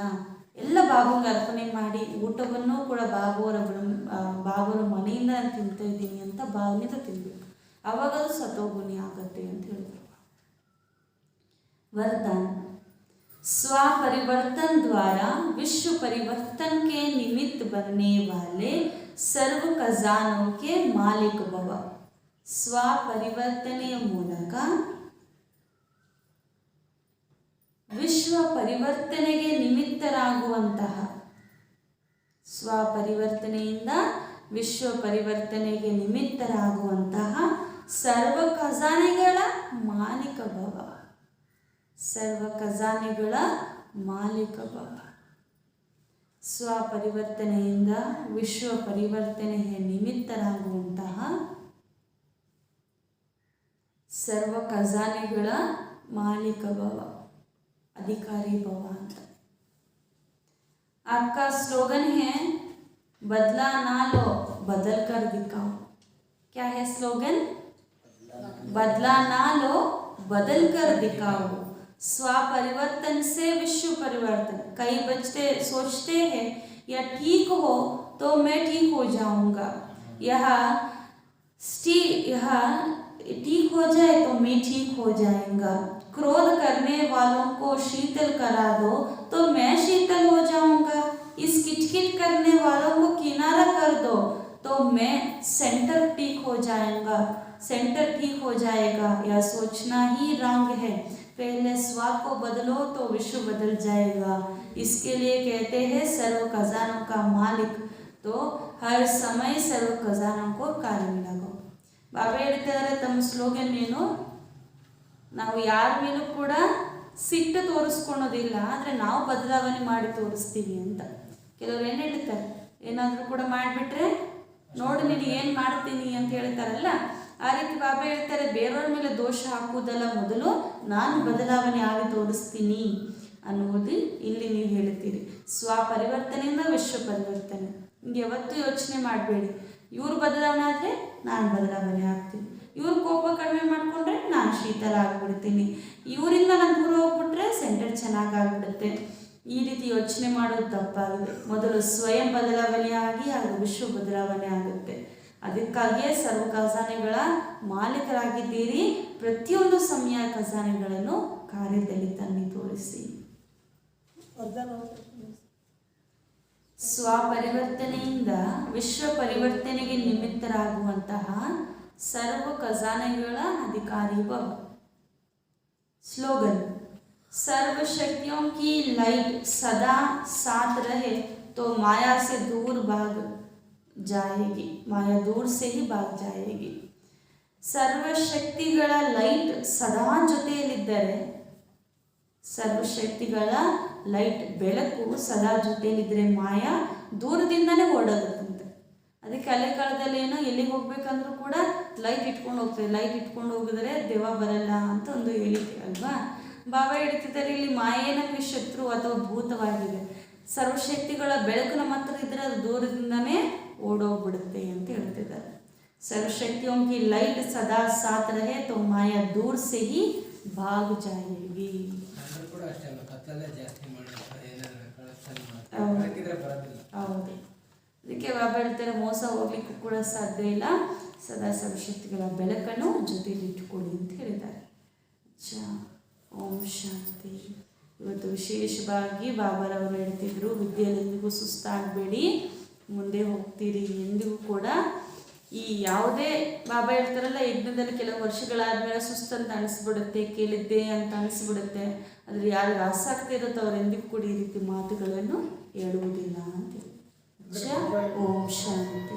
ಎಲ್ಲ ಬಾಬಂಗೆ ಅರ್ಪಣೆ ಮಾಡಿ ಊಟವನ್ನು ಕೂಡ ಬಾಬರ ಮನೆಯಿಂದ ನಾನು ತಿಂತಾ ಇದ್ದೀನಿ ಅಂತ ಭಾವನೆಯಿಂದ ತಿನ್ನಬೇಕು, ಆವಾಗ ಅದು ಸತೋಗುಣಿ ಆಗುತ್ತೆ ಅಂತ ಹೇಳಿದರು. वरदान, स्व परिवर्तन द्वारा विश्व परिवर्तन के निमित्त बनने वाले सर्व खजानों के मालिक भव. स्व ಪರಿವರ್ತನೆಯ ಮೂಲಕ ವಿಶ್ವ ಪರಿವರ್ತನೆಗೆ ನಿಮಿತ್ತರಾಗುವಂತಹ, ಸ್ವಪರಿವರ್ತನೆಯಿಂದ ವಿಶ್ವ ಪರಿವರ್ತನೆಗೆ ನಿಮಿತ್ತರಾಗುವಂತಹ ಸರ್ವ ಖಜಾನೆಗಳ ಮಾಲೀಕ ಭವ. ಸರ್ವ ಖಜಾನೆಗಳ ಮಾಲೀಕ ಭವ. ಸ್ವಪರಿವರ್ತನೆಯಿಂದ ವಿಶ್ವ ಪರಿವರ್ತನೆಗೆ ನಿಮಿತ್ತರಾಗುವಂತಹ ಸರ್ವ ಖಜಾನೆಗಳ ಮಾಲೀಕ ಭವ, अधिकारी भव. आपका स्लोगन है बदला ना लो बदल कर दिखाओ. क्या है स्लोगन? बदला ना लो बदल कर दिखाओ. स्व परिवर्तन से विश्व परिवर्तन. कई बच्चे सोचते हैं यह ठीक हो तो मैं ठीक हो जाऊंगा, यह ठीक हो जाए तो मैं ठीक हो जाऊंगा. क्रोध करने वालों को शीतल करा दो तो मैं शीतल हो जाऊंगा. इस किटकिट करने वालों को किनारा कर दो तो मैं सेंटर ठीक हो जाऊंगा, सेंटर ठीक हो जाएगा. यह सोचना ही रंग है. पहले स्व को बदलो तो विश्व बदल जाएगा। इसके लिए कहते हैं सर्व खजानों का मालिक, तो हर समय सर्व खजानों को कार्य में लगाओ। ಬಾಬಾ ಹೇಳ್ತಿದ್ದಾರೆ ತಮ್ಮ ಸ್ಲೋಗನ್ ಏನು, ನಾವು ಯಾರ ಮೇಲೂ ಕೂಡ ಸಿಟ್ಟು ತೋರಿಸ್ಕೊಳೋದಿಲ್ಲ, ಆದರೆ ನಾವು ಬದಲಾವಣೆ ಮಾಡಿ ತೋರಿಸ್ತೀವಿ ಅಂತ. ಕೆಲವ್ರು ಏನು ಹೇಳ್ತಾರೆ, ಏನಾದರೂ ಕೂಡ ಮಾಡಿಬಿಟ್ರೆ ನೋಡಿ ನೀನು ಏನು ಮಾಡ್ತೀನಿ ಅಂತ ಹೇಳ್ತಾರಲ್ಲ, ಆ ರೀತಿ ಬಾಬಾ ಹೇಳ್ತಾರೆ ಬೇರೆಯವ್ರ ಮೇಲೆ ದೋಷ ಹಾಕುವುದಲ್ಲ, ಮೊದಲು ನಾನು ಬದಲಾವಣೆ ಆಗಿ ತೋರಿಸ್ತೀನಿ ಅನ್ನುವುದು ಇಲ್ಲಿ ನೀವು ಹೇಳ್ತೀರಿ. ಸ್ವಪರಿವರ್ತನೆಯಿಂದ ವಿಶ್ವ ಪರಿವರ್ತನೆ. ಹಿಂಗೆ ಯಾವತ್ತೂ ಯೋಚನೆ ಮಾಡಬೇಡಿ, ಇವ್ರು ಬದಲಾವಣೆ ಆದರೆ ನಾನು ಬದಲಾವಣೆ ಆಗ್ತೀನಿ, ಇವ್ರ ಕೋಪ ಕಡಿಮೆ ಮಾಡಿಕೊಂಡ್ರೆ ನಾನು ಶೀತಲ ಆಗಿಬಿಡ್ತೀನಿ, ಇವರಿಂದ ನಾನು ದೂರ ಹೋಗ್ಬಿಟ್ರೆ ಸೆಂಟರ್ ಚೆನ್ನಾಗಿ ಆಗಿಬಿಡುತ್ತೆ. ಈ ರೀತಿ ಯೋಚನೆ ಮಾಡೋದು ತಪ್ಪಾಗಿದೆ. ಮೊದಲು ಸ್ವಯಂ ಬದಲಾವಣೆ ಆಗಿ ಆಗ ವಿಶ್ವ ಬದಲಾವಣೆ ಆಗುತ್ತೆ. ಅದಕ್ಕಾಗಿಯೇ ಸರ್ವ ಖಜಾನೆಗಳ ಮಾಲೀಕರಾಗಿದ್ದೀರಿ. ಪ್ರತಿಯೊಂದು ಸಮಯ ಖಜಾನೆಗಳನ್ನು ಕಾರ್ಯದಲ್ಲಿ ತನ್ನಿ ತೋರಿಸಿ. ಸ್ವಪರಿವರ್ತನೆಯಿಂದ ವಿಶ್ವ ಪರಿವರ್ತನೆಗೆ ನಿಮಿತ್ತರಾಗುವಂತಹ ಸರ್ವ ಖಜಾನೆಗಳ ಅಧಿಕಾರಿ ಭವ. ಸ್ಲೋಗನ್, सर्व शक्तियों की लाइट सदा साथ रहे तो माया से दूर भाग जाएगी, माया दूर से ही भाग जाएगी. ಸರ್ವಶಕ್ತಿಗಳ ಲೈಟ್ ಸದಾ ಜೊತೆಯಲ್ಲಿದ್ದರೆ, ಸರ್ವಶಕ್ತಿಗಳ ಲೈಟ್ ಬೆಳಕು ಸದಾ ಜೊತೆಯಲ್ಲಿದ್ದರೆ ಮಾಯಾ ದೂರದಿಂದನೇ ಓಡೋಗುತ್ತಂತೆ. ಅದಕ್ಕೆ ಹಳೆ ಕಾಲದಲ್ಲಿ ಏನೋ ಎಲ್ಲಿಗೆ ಹೋಗ್ಬೇಕಂದ್ರೂ ಕೂಡ ಲೈಟ್ ಇಟ್ಕೊಂಡು ಹೋಗ್ತಾರೆ. ಲೈಟ್ ಇಟ್ಕೊಂಡು ಹೋಗಿದ್ರೆ ದೆವ್ವ ಬರಲ್ಲ ಅಂತ ಒಂದು ಹೇಳಿಕೆ ಅಲ್ವಾ. ಬಾಬಾ ಹೇಳ್ತಿದ್ದಾರೆ ಇಲ್ಲಿ ಮಾಯೆ ನಮಗೆ ಶತ್ರು ಅಥವಾ ಭೂತವಾಗಿದೆ. ಸರ್ವಶಕ್ತಿಗಳ ಬೆಳಕು ನಮ್ಮ ಹತ್ರ ಇದ್ದರೆ ಅದು ದೂರದಿಂದನೇ ಓಡೋಗ್ಬಿಡುತ್ತೆ ಅಂತ ಹೇಳ್ತಿದ್ದಾರೆ. ಸರ್ವಶಕ್ತಿयों की लाइट सदा साथ रहे तो माया दूर से ही भाग जाएगी. ಹೌದು, ಅದಕ್ಕೆ ಬಾಬಾ ಹೇಳ್ತಾರೆ ಮೋಸ ಹೋಗ್ಲಿಕ್ಕೂ ಕೂಡ ಸಾಧ್ಯ ಇಲ್ಲ, ಸದಾ ಸರ್ವಶಕ್ತಿಗಳ ಬೆಳಕನ್ನು ಜೊತೆಲಿ ಇಟ್ಕೊಳ್ಳಿ ಅಂತ ಹೇಳಿದ್ದಾರೆ. ಓಂ ಶಾಂತಿ. ಇವತ್ತು ವಿಶೇಷವಾಗಿ ಬಾಬಾರವರು ಹೇಳ್ತಿದ್ರು ವಿದ್ಯೆಯಲ್ಲಿ ಎಂದಿಗೂ ಸುಸ್ತಾಗಬೇಡಿ, ಮುಂದೆ ಹೋಗ್ತೀರಿ. ಎಂದಿಗೂ ಕೂಡ ಈ ಯಾವುದೇ ಬಾಬಾ ಹೇಳ್ತಾರಲ್ಲ ಯಜ್ಞದಲ್ಲಿ ಕೆಲವು ವರ್ಷಗಳಾದ್ಮೇಲೆ ಸುಸ್ತಂತ ಅನಿಸ್ಬಿಡುತ್ತೆ, ಕೇಳಿದ್ದೆ ಅಂತ ಅನಿಸ್ಬಿಡುತ್ತೆ. ಆದರೆ ಯಾರಿಗೆ ಆಸಕ್ತಿ ಇರುತ್ತೋ ಅವ್ರು ಎಂದಿಗೂ ಕೂಡ ಈ ರೀತಿ ಮಾತುಗಳನ್ನು ಹೇಳುವುದಿಲ್ಲ ಅಂತ. ಓಂ ಶಾಂತಿ.